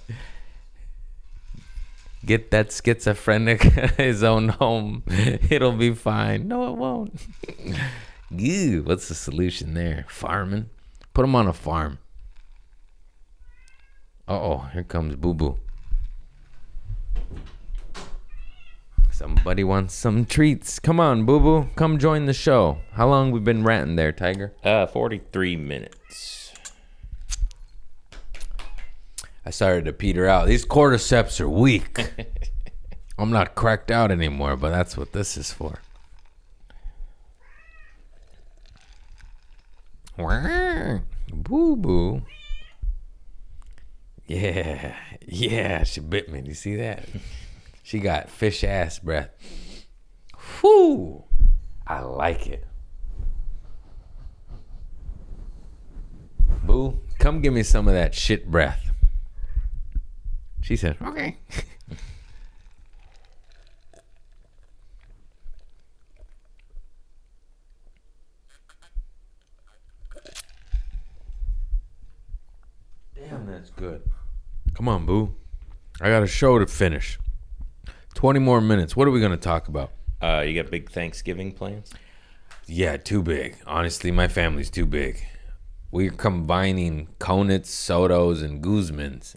Get that schizophrenic his own home. It'll be fine. No, it won't. Ew, what's the solution there? Farming? Put him on a farm. Uh-oh, here comes Boo Boo. Somebody wants some treats. Come on, Boo Boo. Come join the show. How long we been ranting there, Tiger? 43 minutes. I started to peter out. These cordyceps are weak. I'm not cracked out anymore, but that's what this is for. Boo boo. Yeah, she bit me. Do you see that? She got fish ass breath. Whoo! I like it. Boo, come give me some of that shit breath. She said, okay. Damn, that's good. Come on, Boo. I got a show to finish. 20 more minutes. What are we going to talk about? You got big Thanksgiving plans? Yeah, too big. Honestly, my family's too big. We're combining Konitz, Sotos, and Guzmans.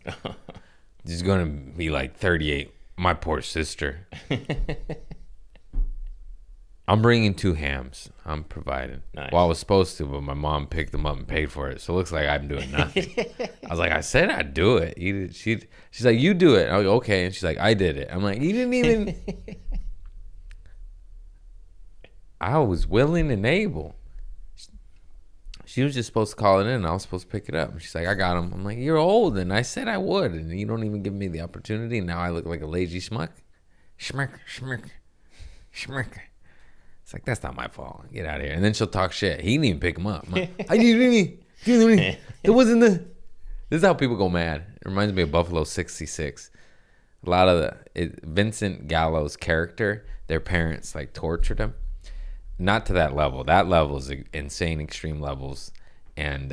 There's going to be like 38. My poor sister. I'm bringing 2 hams. I'm providing. Nice. Well, I was supposed to, but my mom picked them up and paid for it. So it looks like I'm doing nothing. I was like, I said I'd do it. She's like, you do it. I was like, okay. And she's like, I did it. I'm like, you didn't even. I was willing and able. She was just supposed to call it in, and I was supposed to pick it up. And she's like, I got them. I'm like, you're old, and I said I would, and you don't even give me the opportunity. And now I look like a lazy schmuck. Schmirk. It's like, that's not my fault. Get out of here. And then she'll talk shit. He didn't even pick him up. I'm like, it wasn't the. This is how people go mad. It reminds me of Buffalo 66. A lot of Vincent Gallo's character, their parents like tortured him. Not to that level. That level is insane, extreme levels. And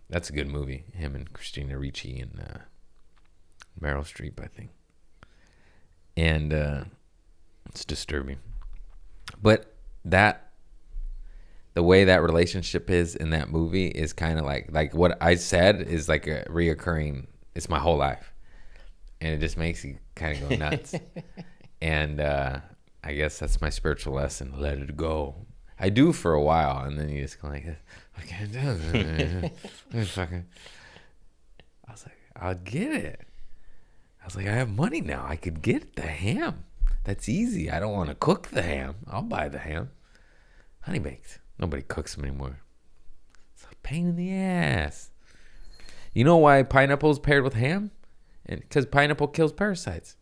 that's a good movie. Him and Christina Ricci and Meryl Streep, I think. And it's disturbing. But the way that relationship is in that movie is kind of like what I said is like a reoccurring. It's my whole life. And it just makes you kind of go nuts. And I guess that's my spiritual lesson. Let it go. I do for a while, and then you just go like, I can't do it. I was like, I'll get it. I was like, I have money now. I could get the ham. That's easy. I don't want to cook the ham. I'll buy the ham. Honey baked. Nobody cooks them anymore. It's a pain in the ass. You know why pineapple is paired with ham? Because pineapple kills parasites.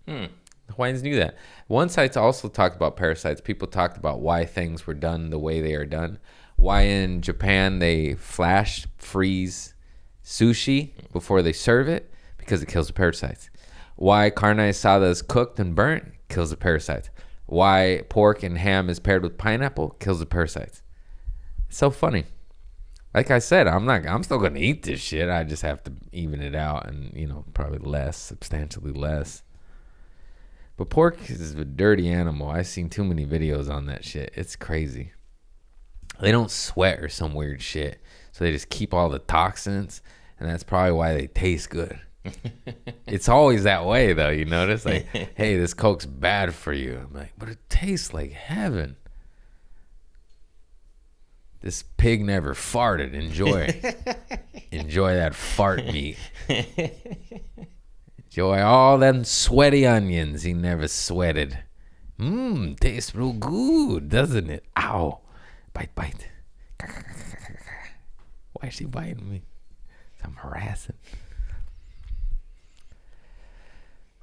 Hawaiians knew that. One site's also talked about parasites. People talked about why things were done the way they are done. Why in Japan they flash freeze sushi before they serve it, because it kills the parasites. Why carne asada is cooked and burnt, kills the parasites. Why pork and ham is paired with pineapple, kills the parasites. It's so funny. Like I said, I'm still gonna eat this shit. I just have to even it out, and probably less, substantially less. But pork is a dirty animal. I've seen too many videos on that shit. It's crazy. They don't sweat or some weird shit. So they just keep all the toxins, and that's probably why they taste good. It's always that way, though. You notice? Like, hey, this Coke's bad for you. I'm like, but it tastes like heaven. This pig never farted. Enjoy. Enjoy that fart meat. Enjoy all them sweaty onions he never sweated. Tastes real good, doesn't it? Ow. Bite. Why is she biting me? I'm harassing.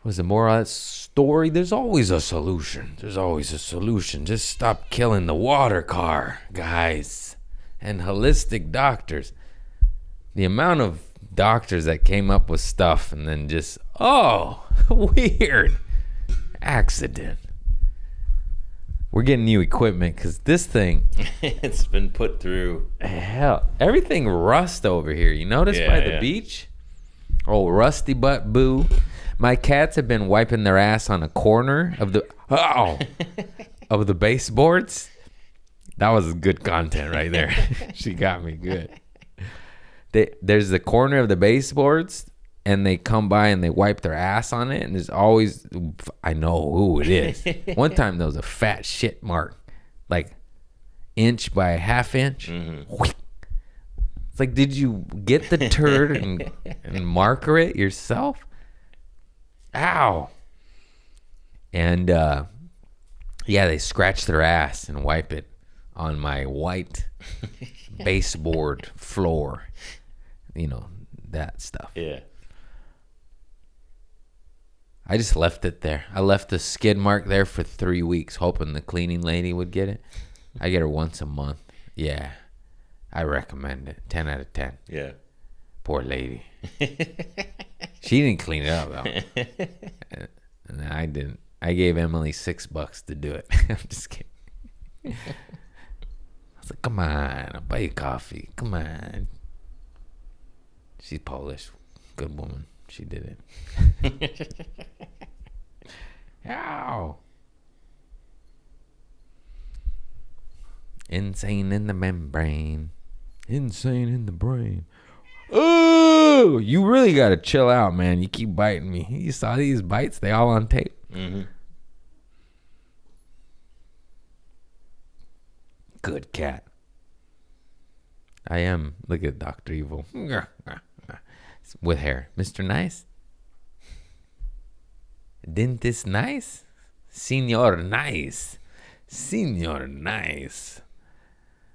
Was the moral of that story? There's always a solution. Just stop killing the water car, guys. And holistic doctors. The amount of doctors that came up with stuff and then just, weird. Accident. We're getting new equipment because this thing. It's been put through. Hell, everything rust over here. You notice by the beach? Oh, rusty butt boo. My cats have been wiping their ass on a corner of the baseboards. That was good content right there. She got me good. There's the corner of the baseboards, and they come by and they wipe their ass on it, and there's always, I know who it is. One time there was a fat shit mark, like inch by a half inch. Mm-hmm. It's like, did you get the turd and marker it yourself? Ow. And yeah, they scratch their ass and wipe it on my white baseboard floor. You know, that stuff. Yeah. I just left it there. I left the skid mark there for 3 weeks, hoping the cleaning lady would get it. I get her once a month. Yeah. I recommend it. 10 out of 10. Yeah. Poor lady. She didn't clean it up, though. And I didn't. I gave Emily $6 to do it. I'm just kidding. I was like, come on, I'll buy you coffee. Come on. She's Polish. Good woman. She did it. Ow. Insane in the membrane. Insane in the brain. Oh, you really got to chill out, man. You keep biting me. You saw these bites? They all on tape. Mm-hmm. Good cat. I am. Look at Dr. Evil. With hair. Mr. Nice? Dentist Nice? Senor Nice. Senor Nice.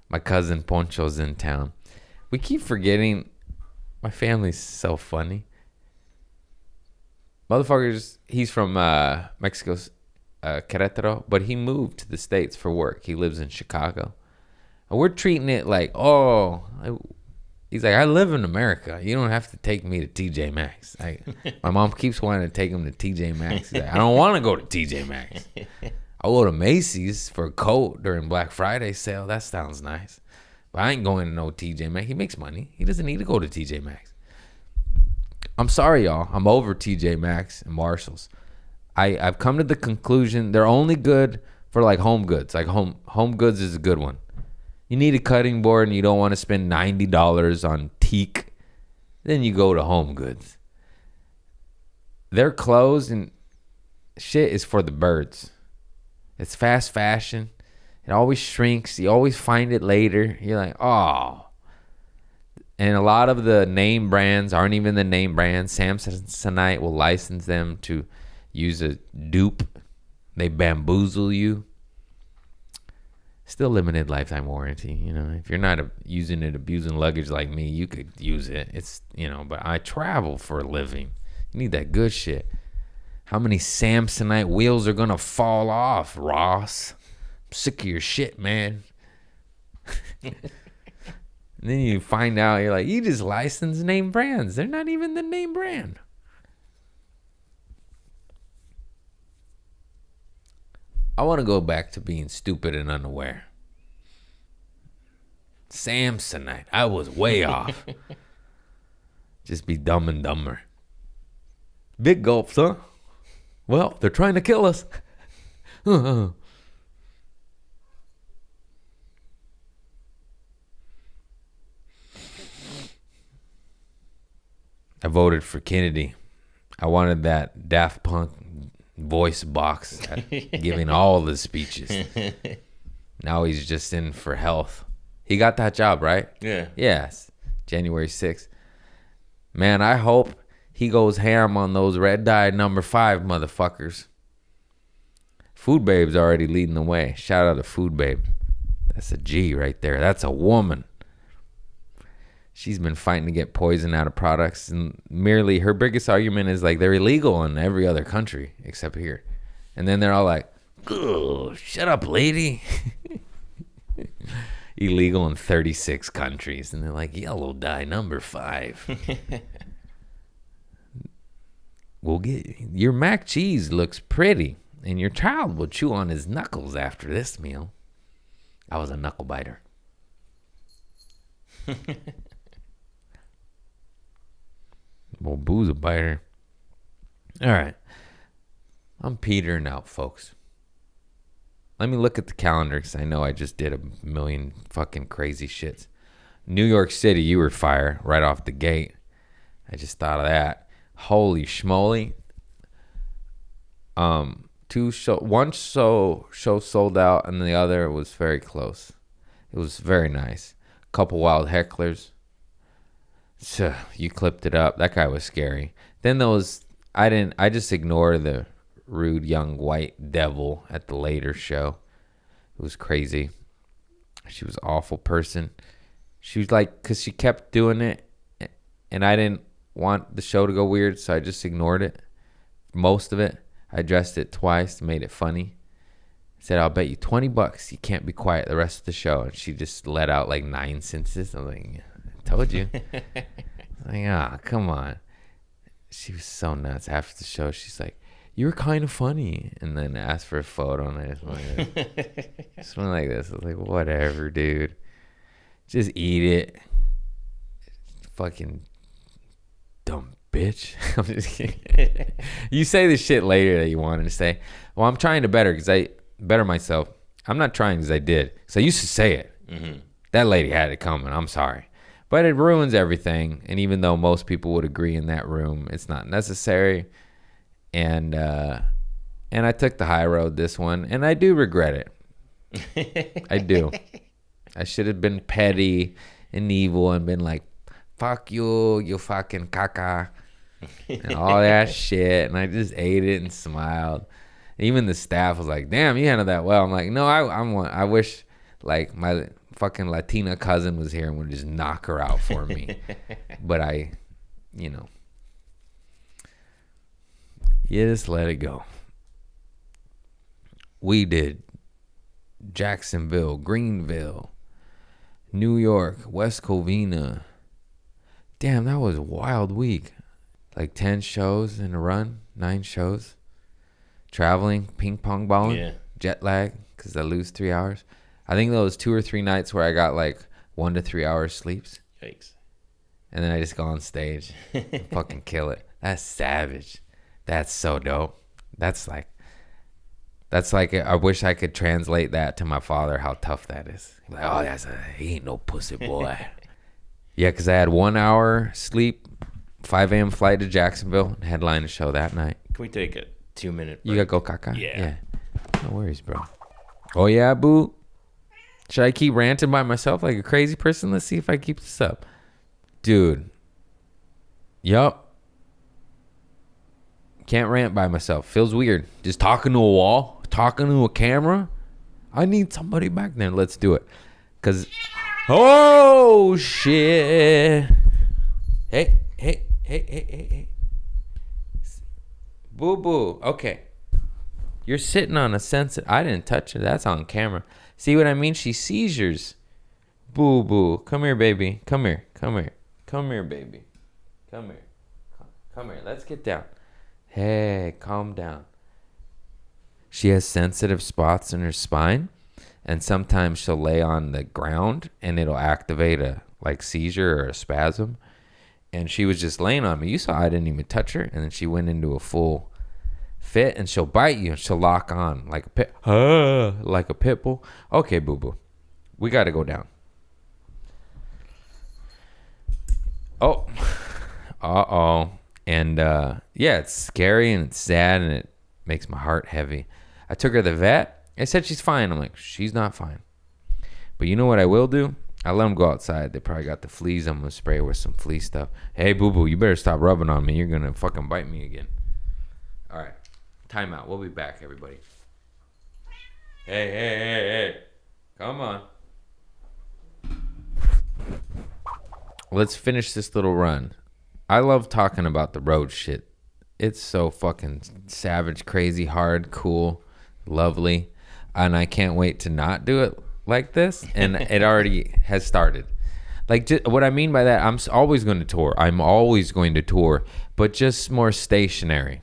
My cousin Poncho's in town. We keep forgetting. My family's so funny. Motherfuckers, he's from Mexico's Querétaro, but he moved to the States for work. He lives in Chicago. And we're treating it like, he's like, I live in America. You don't have to take me to TJ Maxx. My mom keeps wanting to take him to TJ Maxx. He's like, I don't want to go to TJ Maxx. I'll go to Macy's for a coat during Black Friday sale. That sounds nice. But I ain't going to no TJ Maxx. He makes money. He doesn't need to go to TJ Maxx. I'm sorry, y'all. I'm over TJ Maxx and Marshalls. I've come to the conclusion they're only good for like home goods. Like home goods is a good one. You need a cutting board and you don't want to spend $90 on teak. Then you go to Home Goods. Their clothes and shit is for the birds. It's fast fashion. It always shrinks. You always find it later. You're like, oh. And a lot of the name brands aren't even the name brands. Samsonite will license them to use a dupe. They bamboozle you. Still limited lifetime warranty. You know, if you're not using it, abusing luggage like me, you could use it. It's, you know, but I travel for a living. You need that good shit. How many Samsonite wheels are going to fall off, Ross? I'm sick of your shit, man. And then you find out, you're like, you just license name brands. They're not even the name brand. I want to go back to being stupid and unaware. Samsonite. I was way off. Just be dumb and dumber. Big gulps, huh? Well, they're trying to kill us. I voted for Kennedy. I wanted that Daft Punk voice box giving all the speeches. Now he's just in for health. He got that job, right? Yeah. Yes. January 6th. Man, I hope he goes ham on those red dye number 5 motherfuckers. Food Babe's already leading the way. Shout out to Food Babe. That's a G right there. That's a woman. She's been fighting to get poison out of products, and merely her biggest argument is like they're illegal in every other country except here. And then they're all like, "Oh, shut up, lady." Illegal in 36 countries, and they're like, yellow dye number 5. We'll get your mac cheese looks pretty, and your child will chew on his knuckles after this meal. I was a knuckle biter. Well, booze a biter. All right. I'm petering out, folks. Let me look at the calendar because I know I just did a million fucking crazy shits. New York City, you were fire right off the gate. I just thought of that. Holy schmoly. One show sold out and the other was very close. It was very nice. Couple wild hecklers. You clipped it up. That guy was scary. Then I just ignore the rude young white devil at the later show. It was crazy. She was an awful person. She was like, because she kept doing it, and I didn't want the show to go weird, so I just ignored it. Most of it. I addressed it twice, made it funny. I said, I'll bet you $20 you can't be quiet the rest of the show. And she just let out like 9 sentences. I'm like, I told you. I'm like, come on. She was so nuts. After the show, she's like, you were kind of funny. And then asked for a photo, and I just went like this. I was like, whatever, dude. Just eat it. Fucking dumb bitch. I'm just kidding. You say the shit later that you wanted to say. Well, I'm trying to better myself. I'm not trying because I did. Because I used to say it. Mm-hmm. That lady had it coming. I'm sorry. But it ruins everything. And even though most people would agree in that room, it's not necessary. And I took the high road this one. And I do regret it. I do. I should have been petty and evil and been like, fuck you, you fucking caca. And all that shit. And I just ate it and smiled. Even the staff was like, damn, you handled that well. I'm like, no, I wish like my fucking Latina cousin was here and would just knock her out for me. But you just let it go. We did Jacksonville, Greenville, New York, West Covina. Damn, that was a wild week. Like 10 shows in a run, 9 shows. Traveling, ping pong balling, jet lag, because I lose 3 hours. I think there was 2 or 3 nights where I got like 1 to 3 hours sleeps. Yikes. And then I just go on stage and fucking kill it. That's savage. That's so dope. That's like, I wish I could translate that to my father, how tough that is. Like, oh, he ain't no pussy boy. Yeah, because I had 1 hour sleep, 5 a.m. flight to Jacksonville, and headline the show that night. Can we take a 2-minute break? You gotta go caca? Yeah. No worries, bro. Oh, yeah, boo. Should I keep ranting by myself like a crazy person? Let's see if I keep this up. Dude. Yup. Can't rant by myself. Feels weird. Just talking to a wall, talking to a camera. I need somebody back there. Let's do it. Because, oh, shit. Hey. Boo-boo. Okay. You're sitting on a sensitive... I didn't touch her. That's on camera. See what I mean? She seizures. Boo-boo. Come here, baby. Come here, baby. Come here. Let's get down. Hey, calm down. She has sensitive spots in her spine, and sometimes she'll lay on the ground, and it'll activate a seizure or a spasm. And she was just laying on me. You saw I didn't even touch her, and then she went into a full fit, and she'll bite you, and she'll lock on like a pit bull. Okay, boo-boo. We got to go down. Oh. Uh-oh. And, yeah, it's scary, and it's sad, and it makes my heart heavy. I took her to the vet. I said she's fine. I'm like, she's not fine. But you know what I will do? I let them go outside. They probably got the fleas. I'm going to spray with some flea stuff. Hey, boo-boo, you better stop rubbing on me. You're going to fucking bite me again. All right. Time out. We'll be back, everybody. Hey. Come on. Let's finish this little run. I love talking about the road shit. It's so fucking savage, crazy, hard, cool, lovely. And I can't wait to not do it like this. And it already has started. Like, what I mean by that, I'm always going to tour. But just more stationary.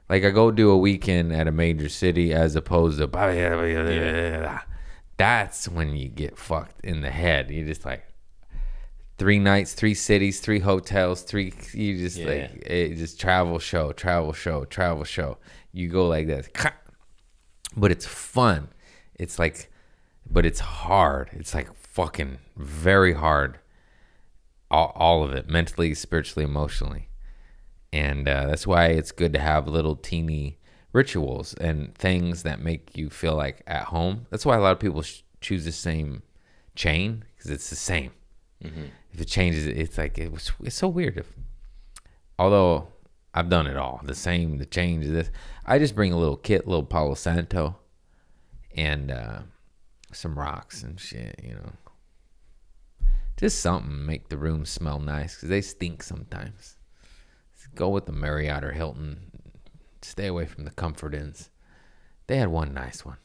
Like, I go do a weekend at a major city as opposed to... That's when you get fucked in the head. You're just like... 3 nights, 3 cities, 3 hotels, just travel show. You go like that. But it's fun. It's like, but it's hard. It's like fucking very hard. All of it, mentally, spiritually, emotionally. And that's why it's good to have little teeny rituals and things that make you feel like at home. That's why a lot of people choose the same chain, because it's the same. Mm-hmm. If it changes, it's like it's so weird. Although I've done it all. The change, this. I just bring a little kit, little Palo Santo, and some rocks and shit, you know. Just something to make the room smell nice, because they stink sometimes. Go with the Marriott or Hilton. Stay away from the Comfort Inns. They had one nice one.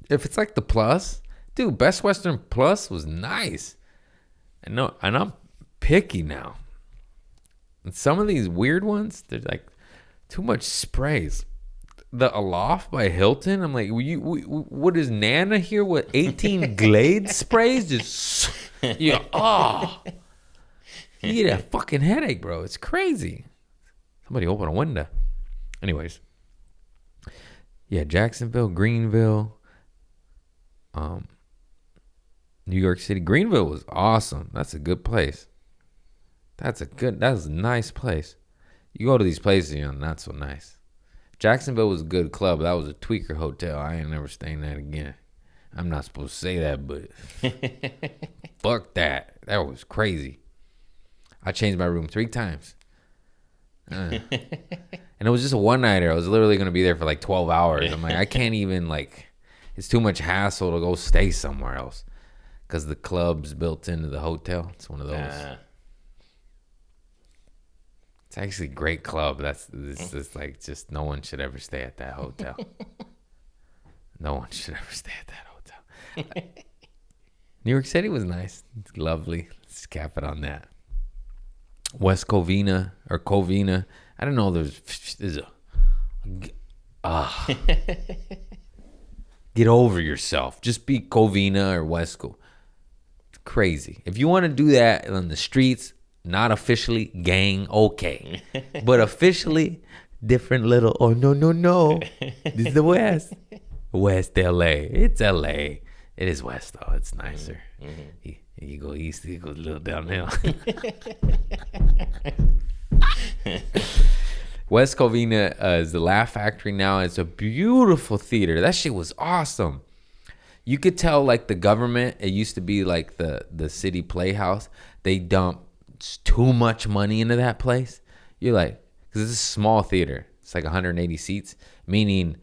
If it's like the Plus, dude, Best Western Plus was nice. And I'm picky now. And some of these weird ones, they're like too much sprays. The Aloft by Hilton, I'm like, what is Nana here with 18 Glade sprays? Just, you get a fucking headache, bro. It's crazy. Somebody open a window. Anyways. Yeah, Jacksonville, Greenville, New York City. Greenville was awesome. That's a good place. That's a nice place. You go to these places, you know, not so nice. Jacksonville was a good club. That was a tweaker hotel. I ain't never staying that again. I'm not supposed to say that, but fuck that. That was crazy. I changed my room 3 times. And it was just a one-nighter. I was literally going to be there for like 12 hours. I'm like, I can't even, like, it's too much hassle to go stay somewhere else. Because the club's built into the hotel. It's one of those. It's actually a great club. It's like, just no one should ever stay at that hotel. No one should ever stay at that hotel. New York City was nice. It's lovely. Let's cap it on that. West Covina or Covina. I don't know. There's a get over yourself. Just be Covina or West Co. It's crazy. If you want to do that on the streets, not officially gang, okay, but officially different little. Oh no. This is the West LA. It's LA. It is West though. It's nicer. Mm-hmm. You go east, you go a little downhill. West Covina is the Laugh Factory now. It's a beautiful theater. That shit was awesome. You could tell, like, the government, it used to be like the city playhouse. They dump too much money into that place. You're like, because it's a small theater. It's like 180 seats, meaning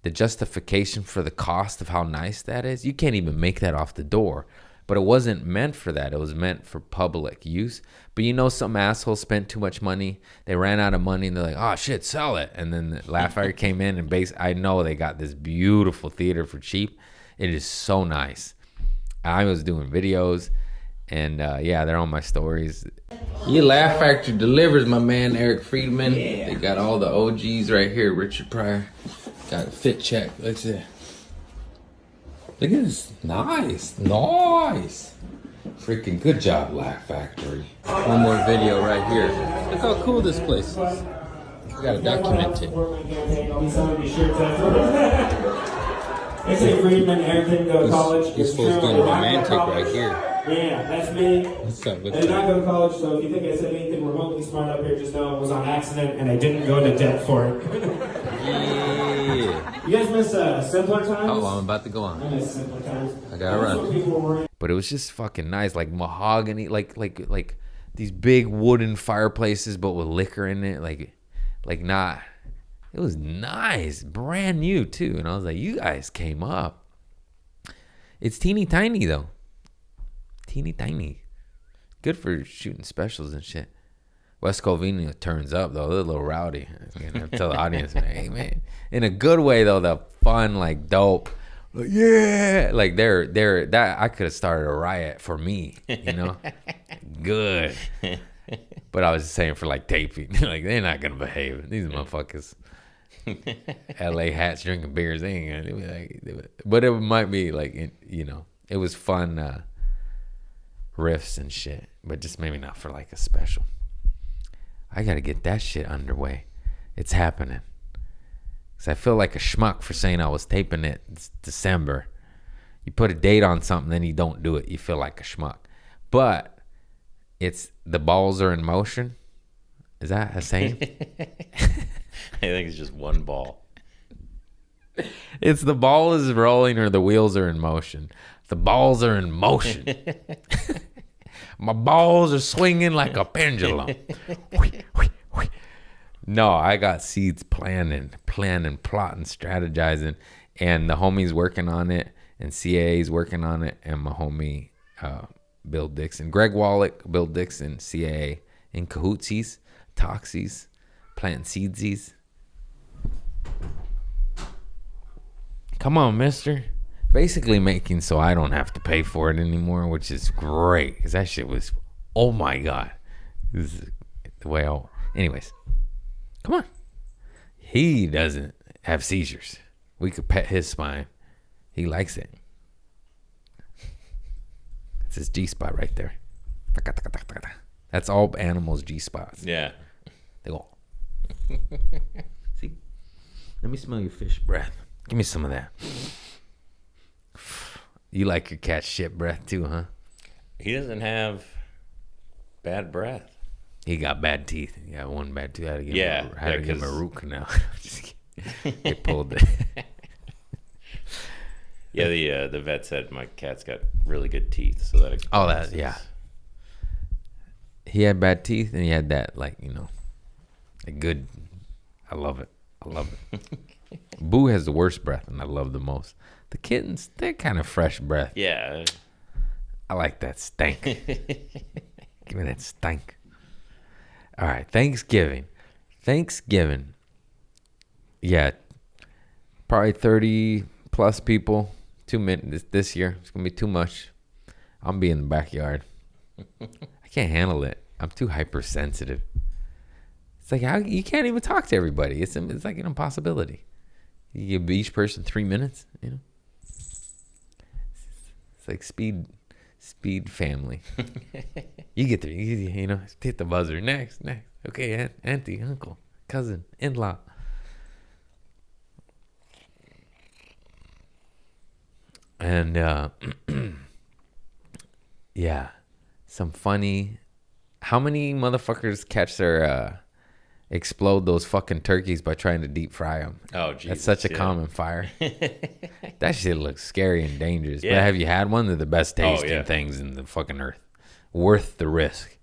the justification for the cost of how nice that is, you can't even make that off the door. But it wasn't meant for that. It was meant for public use. But you know, some asshole spent too much money. They ran out of money and they're like, oh shit, sell it. And then the Laugh Factory came in and I know they got this beautiful theater for cheap. It is so nice. I was doing videos and yeah, they're on my stories. Yeah, Laugh Factory delivers, my man Eric Friedman. Yeah. They got all the OGs right here. Richard Pryor. Got a fit check. Let's see. Look at this. Nice. Freaking good job, Laugh Factory. One more video right here. Look how cool this place is. We gotta document it. They say Friedman, Eric didn't go to college. This fool's getting romantic right here. Yeah, that's me. What's up? I did not go to college, so if you think I said anything remotely smart up here, just know it was on accident and I didn't go into debt for it. Yeah. You guys miss simpler times? Oh, I'm about to go on. I miss simpler times. I gotta run. But it was just fucking nice, like mahogany, like these big wooden fireplaces, but with liquor in it, like not. It was nice, brand new too, and I was like, you guys came up. It's teeny tiny though, teeny tiny. Good for shooting specials and shit. West Covina turns up though. They're a little rowdy. I have to tell the audience, hey man, in a good way though. The fun, like dope, like, yeah, like they're that I could have started a riot for me, you know. Good, but I was just saying for like taping, like they're not gonna behave. These motherfuckers, LA hats, drinking beers, they ain't gonna be like. But it might be like, you know, it was fun riffs and shit, but just maybe not for like a special. I gotta get that shit underway. It's happening. Cause I feel like a schmuck for saying I was taping it. It's December. You put a date on something, then you don't do it. You feel like a schmuck. But it's the balls are in motion. Is that a saying? I think it's just one ball. It's the ball is rolling or the wheels are in motion. The balls are in motion. My balls are swinging like a pendulum. No, I got seeds planning, plotting, strategizing, and the homie's working on it, and CAA's working on it, and my homie Bill Dixon, Greg Wallach, Bill Dixon, CAA, in cahootsies, toxies, planting seedsies. Come on, mister. Basically making so I don't have to pay for it anymore, which is great, because that shit was, oh my God. This is the way anyways, come on. He doesn't have seizures. We could pet his spine. He likes it. It's his G spot right there. That's all animals' G spots. Yeah. They go. See? Let me smell your fish breath. Give me some of that. You like your cat's shit breath too, huh? He doesn't have bad breath. He got bad teeth. He got one bad tooth. I had to give him a root canal. Just kidding. They pulled it. Yeah, the vet said my cat's got really good teeth, so that explains yeah. He had bad teeth, and he had that, like, a good. I love it. Boo has the worst breath, and I love the most. The kittens, they're kind of fresh breath. Yeah. I like that stank. Give me that stank. All right, Thanksgiving. Yeah, probably 30 plus people. 2 minutes this year. It's gonna be too much. I'm be in the backyard. I can't handle it. I'm too hypersensitive. It's like you can't even talk to everybody. It's like an impossibility. You give each person 3 minutes. It's like speed family. You get there. Hit the buzzer. Next. Okay, auntie, uncle, cousin, in-law. And yeah, some funny. How many motherfuckers catch their explode those fucking turkeys by trying to deep fry them? Oh, Jesus, that's such a common fire. That shit looks scary and dangerous. Yeah. But have you had one? They're the best tasting things in the fucking earth. Worth the risk.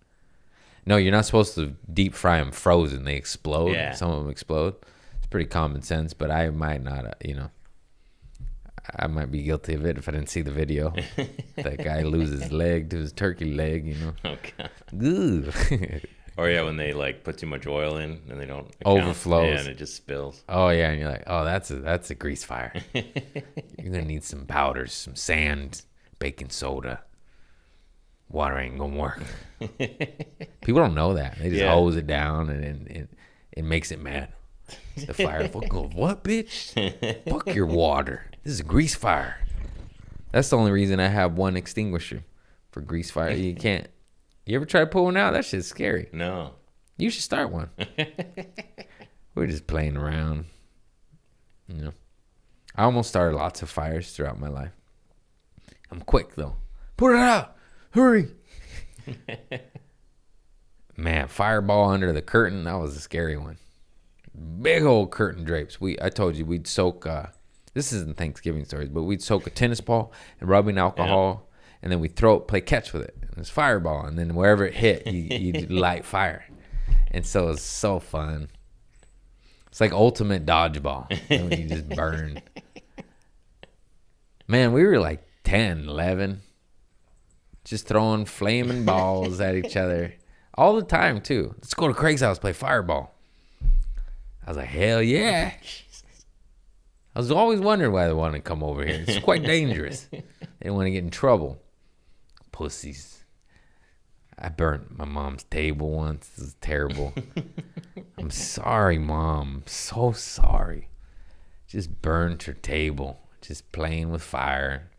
No, you're not supposed to deep fry them frozen. They explode. Yeah. Some of them explode. It's pretty common sense, but I might not, I might be guilty of it if I didn't see the video. That guy loses his leg to his turkey leg, Oh, God. Good. Or, yeah, when they, put too much oil in and they don't overflows. Yeah, and it just spills. Oh, yeah, and you're like, oh, that's a grease fire. You're going to need some powders, some sand, baking soda. Water ain't going to work. People don't know that. They just hose it down and it makes it mad. The fire goes, what, bitch? Fuck your water. This is a grease fire. That's the only reason I have one extinguisher for grease fire. You can't. You ever try to pull one out? That shit's scary. No. You should start one. We're just playing around. I almost started lots of fires throughout my life. I'm quick, though. Put it out. Hurry. Man, fireball under the curtain. That was a scary one. Big old curtain drapes. I told you we'd soak. This isn't Thanksgiving stories, but we'd soak a tennis ball and rub in alcohol, and then we'd play catch with it. And it's fireball, and then wherever it hit, you light fire. And so it was so fun. It's like ultimate dodgeball. You just burn. Man, we were like 10, 11, just throwing flaming balls at each other all the time too. Let's go to Craig's house, play fireball. I was like, hell yeah. I was always wondering why they wanted to come over here. It's quite dangerous. They didn't want to get in trouble. Pussies. I burnt my mom's table once. This is terrible. I'm sorry, Mom. I'm so sorry. Just burnt her table. Just playing with fire.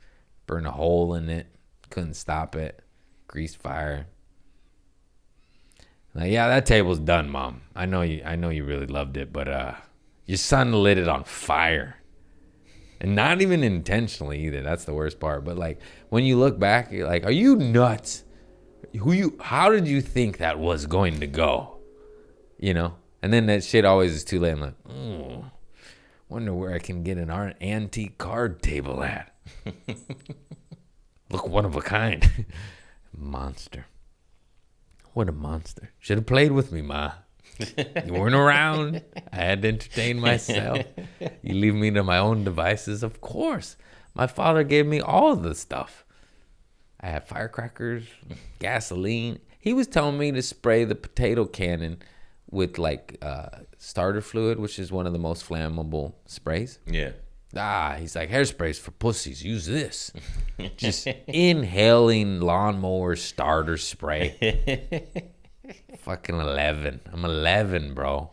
Burned a hole in it. Couldn't stop it. Grease fire. Like, yeah, that table's done, Mom. I know you really loved it, but your son lit it on fire. And not even intentionally either. That's the worst part. But like when you look back, you're like, are you nuts? How did you think that was going to go? And then that shit always is too late. I'm like, wonder where I can get an antique card table at. Look, one of a kind. Monster. What a monster. Should have played with me, Ma. You weren't around. I had to entertain myself. You leave me to my own devices. Of course. My father gave me all the stuff. I had firecrackers, gasoline. He was telling me to spray the potato cannon with like starter fluid, which is one of the most flammable sprays. Yeah. He's like, hairspray's for pussies. Use this. Just inhaling lawnmower starter spray. Fucking 11. I'm 11, bro.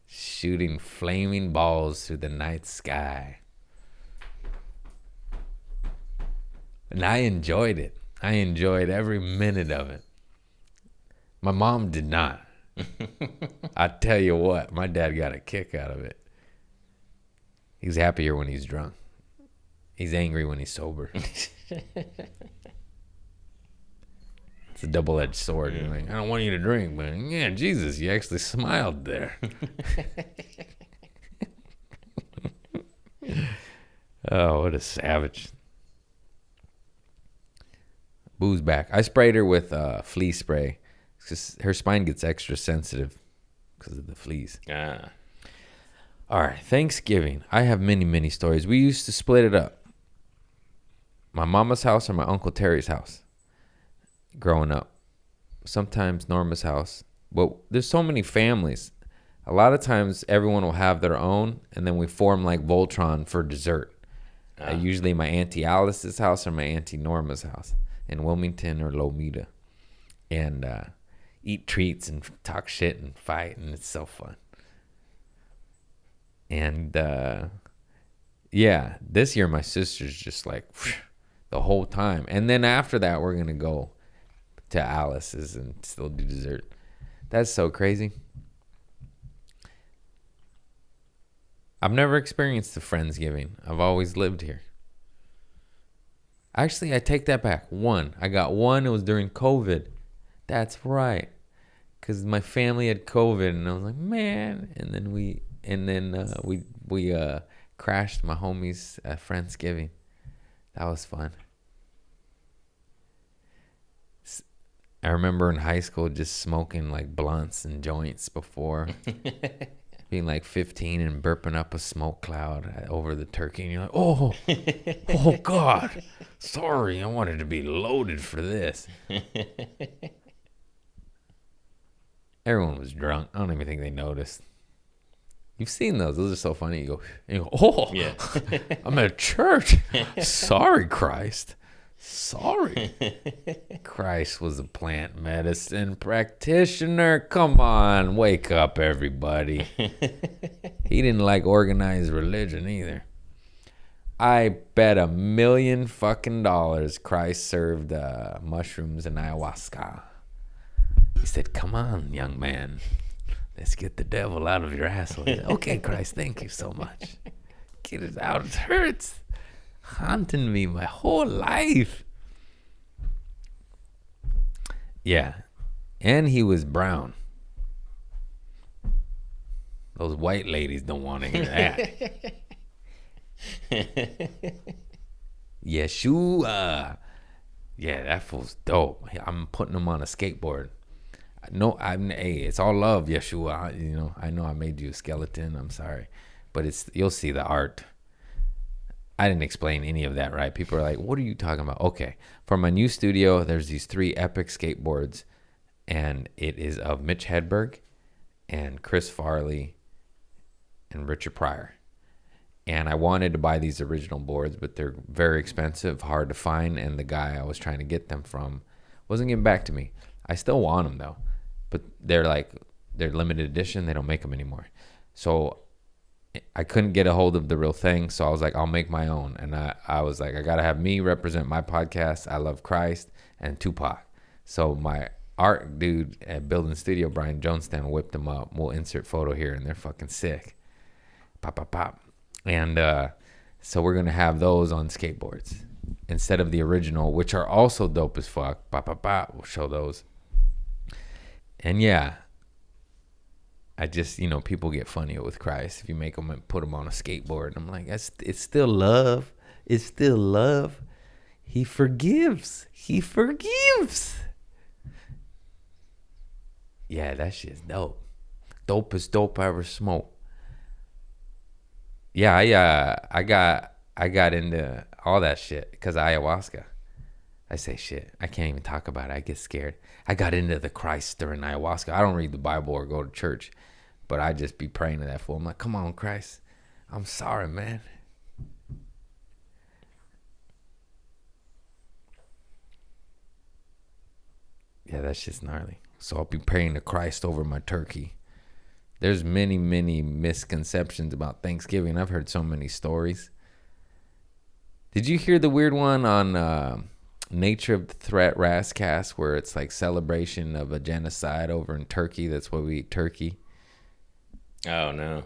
Shooting flaming balls through the night sky. And I enjoyed it. I enjoyed every minute of it. My mom did not. I tell you what, my dad got a kick out of it. He's happier when he's drunk. He's angry when he's sober. It's a double-edged sword. You're like, I don't want you to drink, but yeah, Jesus, you actually smiled there. Oh, what a savage. Boo's back. I sprayed her with flea spray. Because her spine gets extra sensitive because of the fleas. Ah. All right, Thanksgiving. I have many, many stories. We used to split it up. My mama's house or my Uncle Terry's house growing up. Sometimes Norma's house. But there's so many families. A lot of times everyone will have their own, and then we form like Voltron for dessert. Usually my Auntie Alice's house or my Auntie Norma's house in Wilmington or Lomita. And eat treats and talk shit and fight, and it's so fun. And yeah, this year my sister's just like the whole time. And then after that, we're going to go to Alice's and still do dessert. That's so crazy. I've never experienced the Friendsgiving. I've always lived here. Actually, I take that back. I got one. It was during COVID. That's right. Because my family had COVID, and I was like, man. And then we crashed my homie's Friendsgiving. That was fun. I remember in high school just smoking like blunts and joints before. Being like 15 and burping up a smoke cloud over the turkey. And you're like, oh God. Sorry, I wanted to be loaded for this. Everyone was drunk. I don't even think they noticed. You've seen those. Those are so funny. You go, oh, yeah. I'm at church. Sorry, Christ. Sorry. Christ was a plant medicine practitioner. Come on, wake up, everybody. He didn't like organized religion either. I bet $1 million fucking Christ served mushrooms and ayahuasca. He said, come on, young man. Let's get the devil out of your asshole. Said, okay, Christ, thank you so much. Get it out. It hurts. Haunting me my whole life. Yeah. And he was brown. Those white ladies don't want to hear that. Yeshua. Yeah, that fool's dope. I'm putting him on a skateboard. No, hey, it's all love, Yeshua. You know, I know I made you a skeleton. I'm sorry. But you'll see the art. I didn't explain any of that, right? People are like, what are you talking about? Okay. For my new studio, there's these 3 epic skateboards, and it is of Mitch Hedberg and Chris Farley and Richard Pryor. And I wanted to buy these original boards, but they're very expensive, hard to find, and the guy I was trying to get them from wasn't getting back to me. I still want them, though, but they're limited edition. They don't make them anymore. So I couldn't get a hold of the real thing, so I was like, I'll make my own. And I was like, I got to have me represent my podcast, I Love Christ, and Tupac. So my art dude at Building Studio, Brian Jonestown, whipped them up. We'll insert photo here, and they're fucking sick. Pop, pop, pop. And so we're going to have those on skateboards instead of the original, which are also dope as fuck. Pop, pop, pop. We'll show those. And yeah, I just, people get funny with Christ if you make them and put them on a skateboard. I'm like, it's still love. It's still love. He forgives. He forgives. Yeah, that shit's dope. Dopest dope I ever smoked. Yeah, I got into all that shit because of ayahuasca. I say shit. I can't even talk about it. I get scared. I got into the Christ during ayahuasca. I don't read the Bible or go to church, but I just be praying to that fool. I'm like, come on, Christ. I'm sorry, man. Yeah, that's just gnarly. So I'll be praying to Christ over my turkey. There's many, many misconceptions about Thanksgiving. I've heard so many stories. Did you hear the weird one on Nature of the Threat Rascast, where it's like celebration of a genocide over in Turkey? That's why we eat turkey. Oh, no.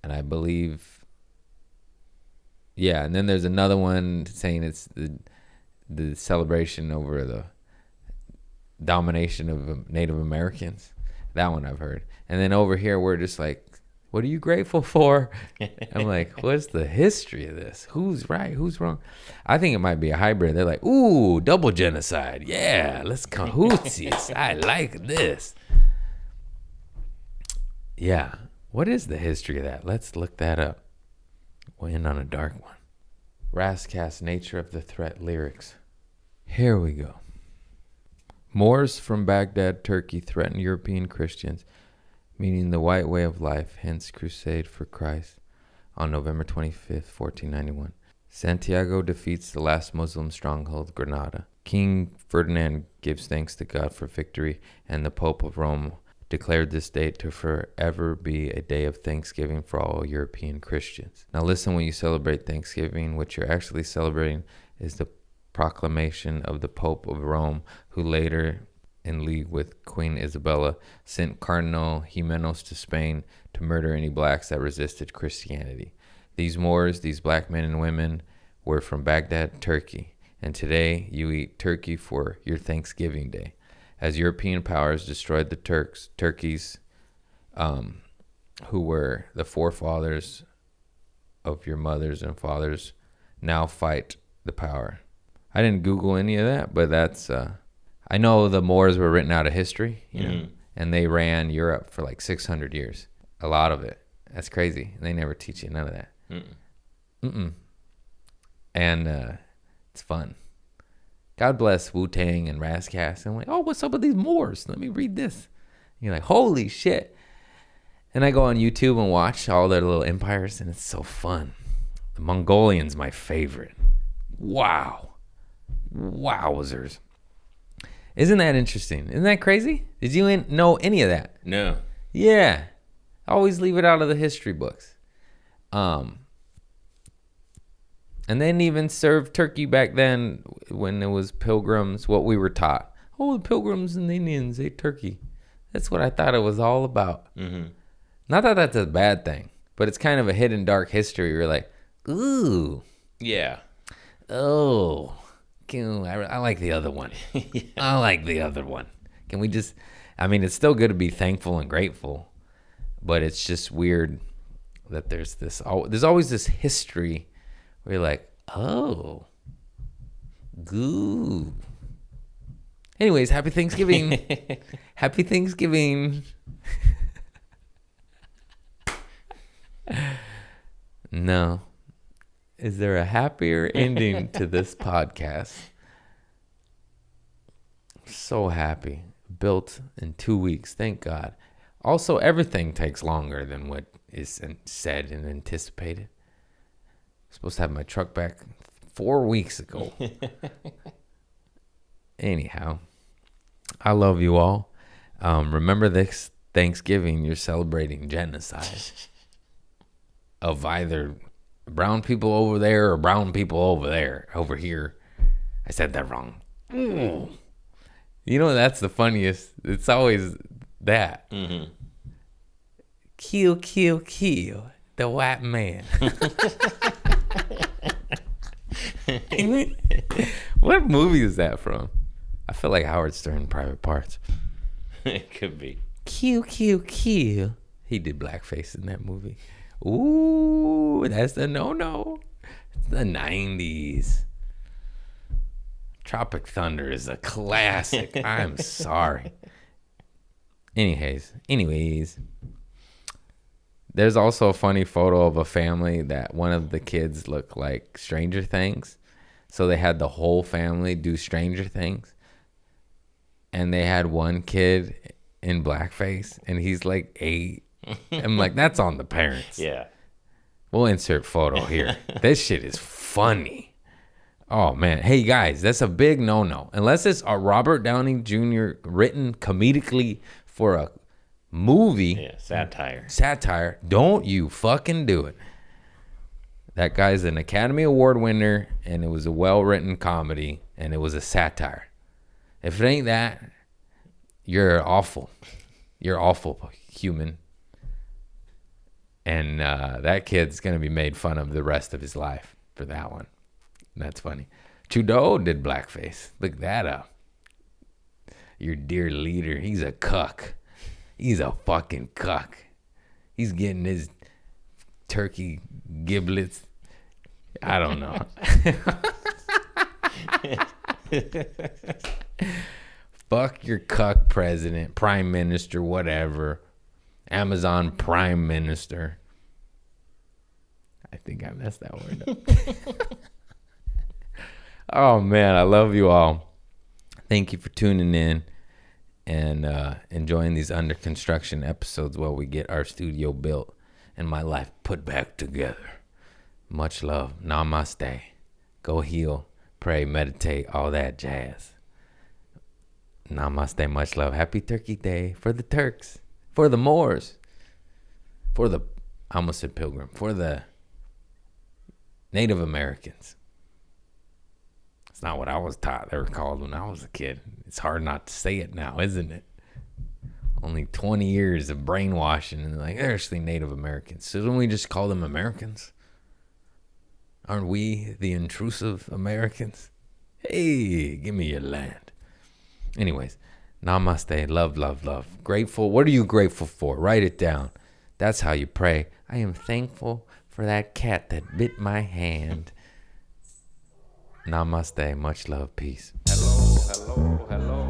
And I believe, yeah. And then there's another one saying it's the celebration over the domination of Native Americans. That one I've heard. And then over here, we're just like, what are you grateful for? I'm like, what's the history of this? Who's right? Who's wrong? I think it might be a hybrid. They're like, ooh, double genocide. Yeah, let's Hootsies. I like this. Yeah. What is the history of that? Let's look that up. We'll end on a dark one. Rascast Nature of the Threat lyrics. Here we go. Moors from Baghdad, Turkey threaten European Christians, meaning the white way of life, hence crusade for Christ, on November 25th, 1491. Santiago defeats the last Muslim stronghold, Granada. King Ferdinand gives thanks to God for victory, and the Pope of Rome declared this date to forever be a day of thanksgiving for all European Christians. Now listen, when you celebrate Thanksgiving, what you're actually celebrating is the proclamation of the Pope of Rome, who later, in league with Queen Isabella, sent Cardinal Jimenos to Spain to murder any blacks that resisted Christianity. These Moors, these black men and women, were from Baghdad, Turkey, and today you eat turkey for your Thanksgiving Day. As European powers destroyed the Turkeys, who were the forefathers of your mothers and fathers, now fight the power. I didn't Google any of that, but that's, I know the Moors were written out of history, you know, and they ran Europe for like 600 years. A lot of it. That's crazy. They never teach you none of that. And it's fun. God bless Wu-Tang and Rascast. And I'm like, oh, what's up with these Moors? Let me read this. And you're like, holy shit. And I go on YouTube and watch all their little empires, and it's so fun. The Mongolians, my favorite. Wow. Wowzers. Isn't that interesting? Isn't that crazy? Did you know any of that? No. Yeah. Always leave it out of the history books. And they didn't even serve turkey back then when it was pilgrims, what we were taught. Oh, the pilgrims and the Indians ate turkey. That's what I thought it was all about. Not that that's a bad thing, but it's kind of a hidden dark history. You're like, ooh. Yeah. Oh. I like the other one. I like the other one. Can we just, I mean, it's still good to be thankful and grateful, but it's just weird that there's always this history where you're like, oh, goo. Anyways, happy Thanksgiving. Happy Thanksgiving. No. Is there a happier ending to this podcast? So happy. Built in 2 weeks. Thank God. Also, everything takes longer than what is said and anticipated. I'm supposed to have my truck back 4 weeks ago. Anyhow, I love you all. Remember this Thanksgiving, you're celebrating genocide of either brown people over there or brown people over here. I said that wrong. You know, that's the funniest. It's always that. Kill, kill, kill the white man. What movie is that from? I feel like Howard Stern, Private Parts. It could be. Kill, kill, kill. He did blackface in that movie. Ooh, that's the no-no. It's the 90s. Tropic Thunder is a classic. I'm sorry. Anyways. There's also a funny photo of a family that one of the kids looked like Stranger Things. So they had the whole family do Stranger Things. And they had one kid in blackface, and he's like 8. I'm like, that's on the parents. Yeah. We'll insert photo here. This shit is funny. Oh, man. Hey, guys, that's a big no-no. Unless it's a Robert Downey Jr. written comedically for a movie. Yeah, satire. Satire. Don't you fucking do it. That guy's an Academy Award winner, and it was a well-written comedy, and it was a satire. If it ain't that, you're awful. You're awful human. And that kid's going to be made fun of the rest of his life for that one. That's funny. Trudeau did blackface. Look that up. Your dear leader, he's a cuck. He's a fucking cuck. He's getting his turkey giblets. I don't know. Fuck your cuck president, prime minister, whatever. Amazon prime minister. I think I messed that word up. Oh, man, I love you all. Thank you for tuning in and enjoying these under construction episodes while we get our studio built and my life put back together. Much love. Namaste. Go heal, pray, meditate, all that jazz. Namaste, much love. Happy Turkey Day for the Turks, for the Moors, for the, I almost said Pilgrim, for the Native Americans. It's not what I was taught they were called when I was a kid. It's hard not to say it now, isn't it? Only 20 years of brainwashing and like, they're actually Native Americans. So don't we just call them Americans? Aren't we the intrusive Americans? Hey, give me your land. Anyways, namaste, love, love, love. Grateful. What are you grateful for? Write it down. That's how you pray. I am thankful for that cat that bit my hand. Namaste, much love, peace. Hello, hello, hello.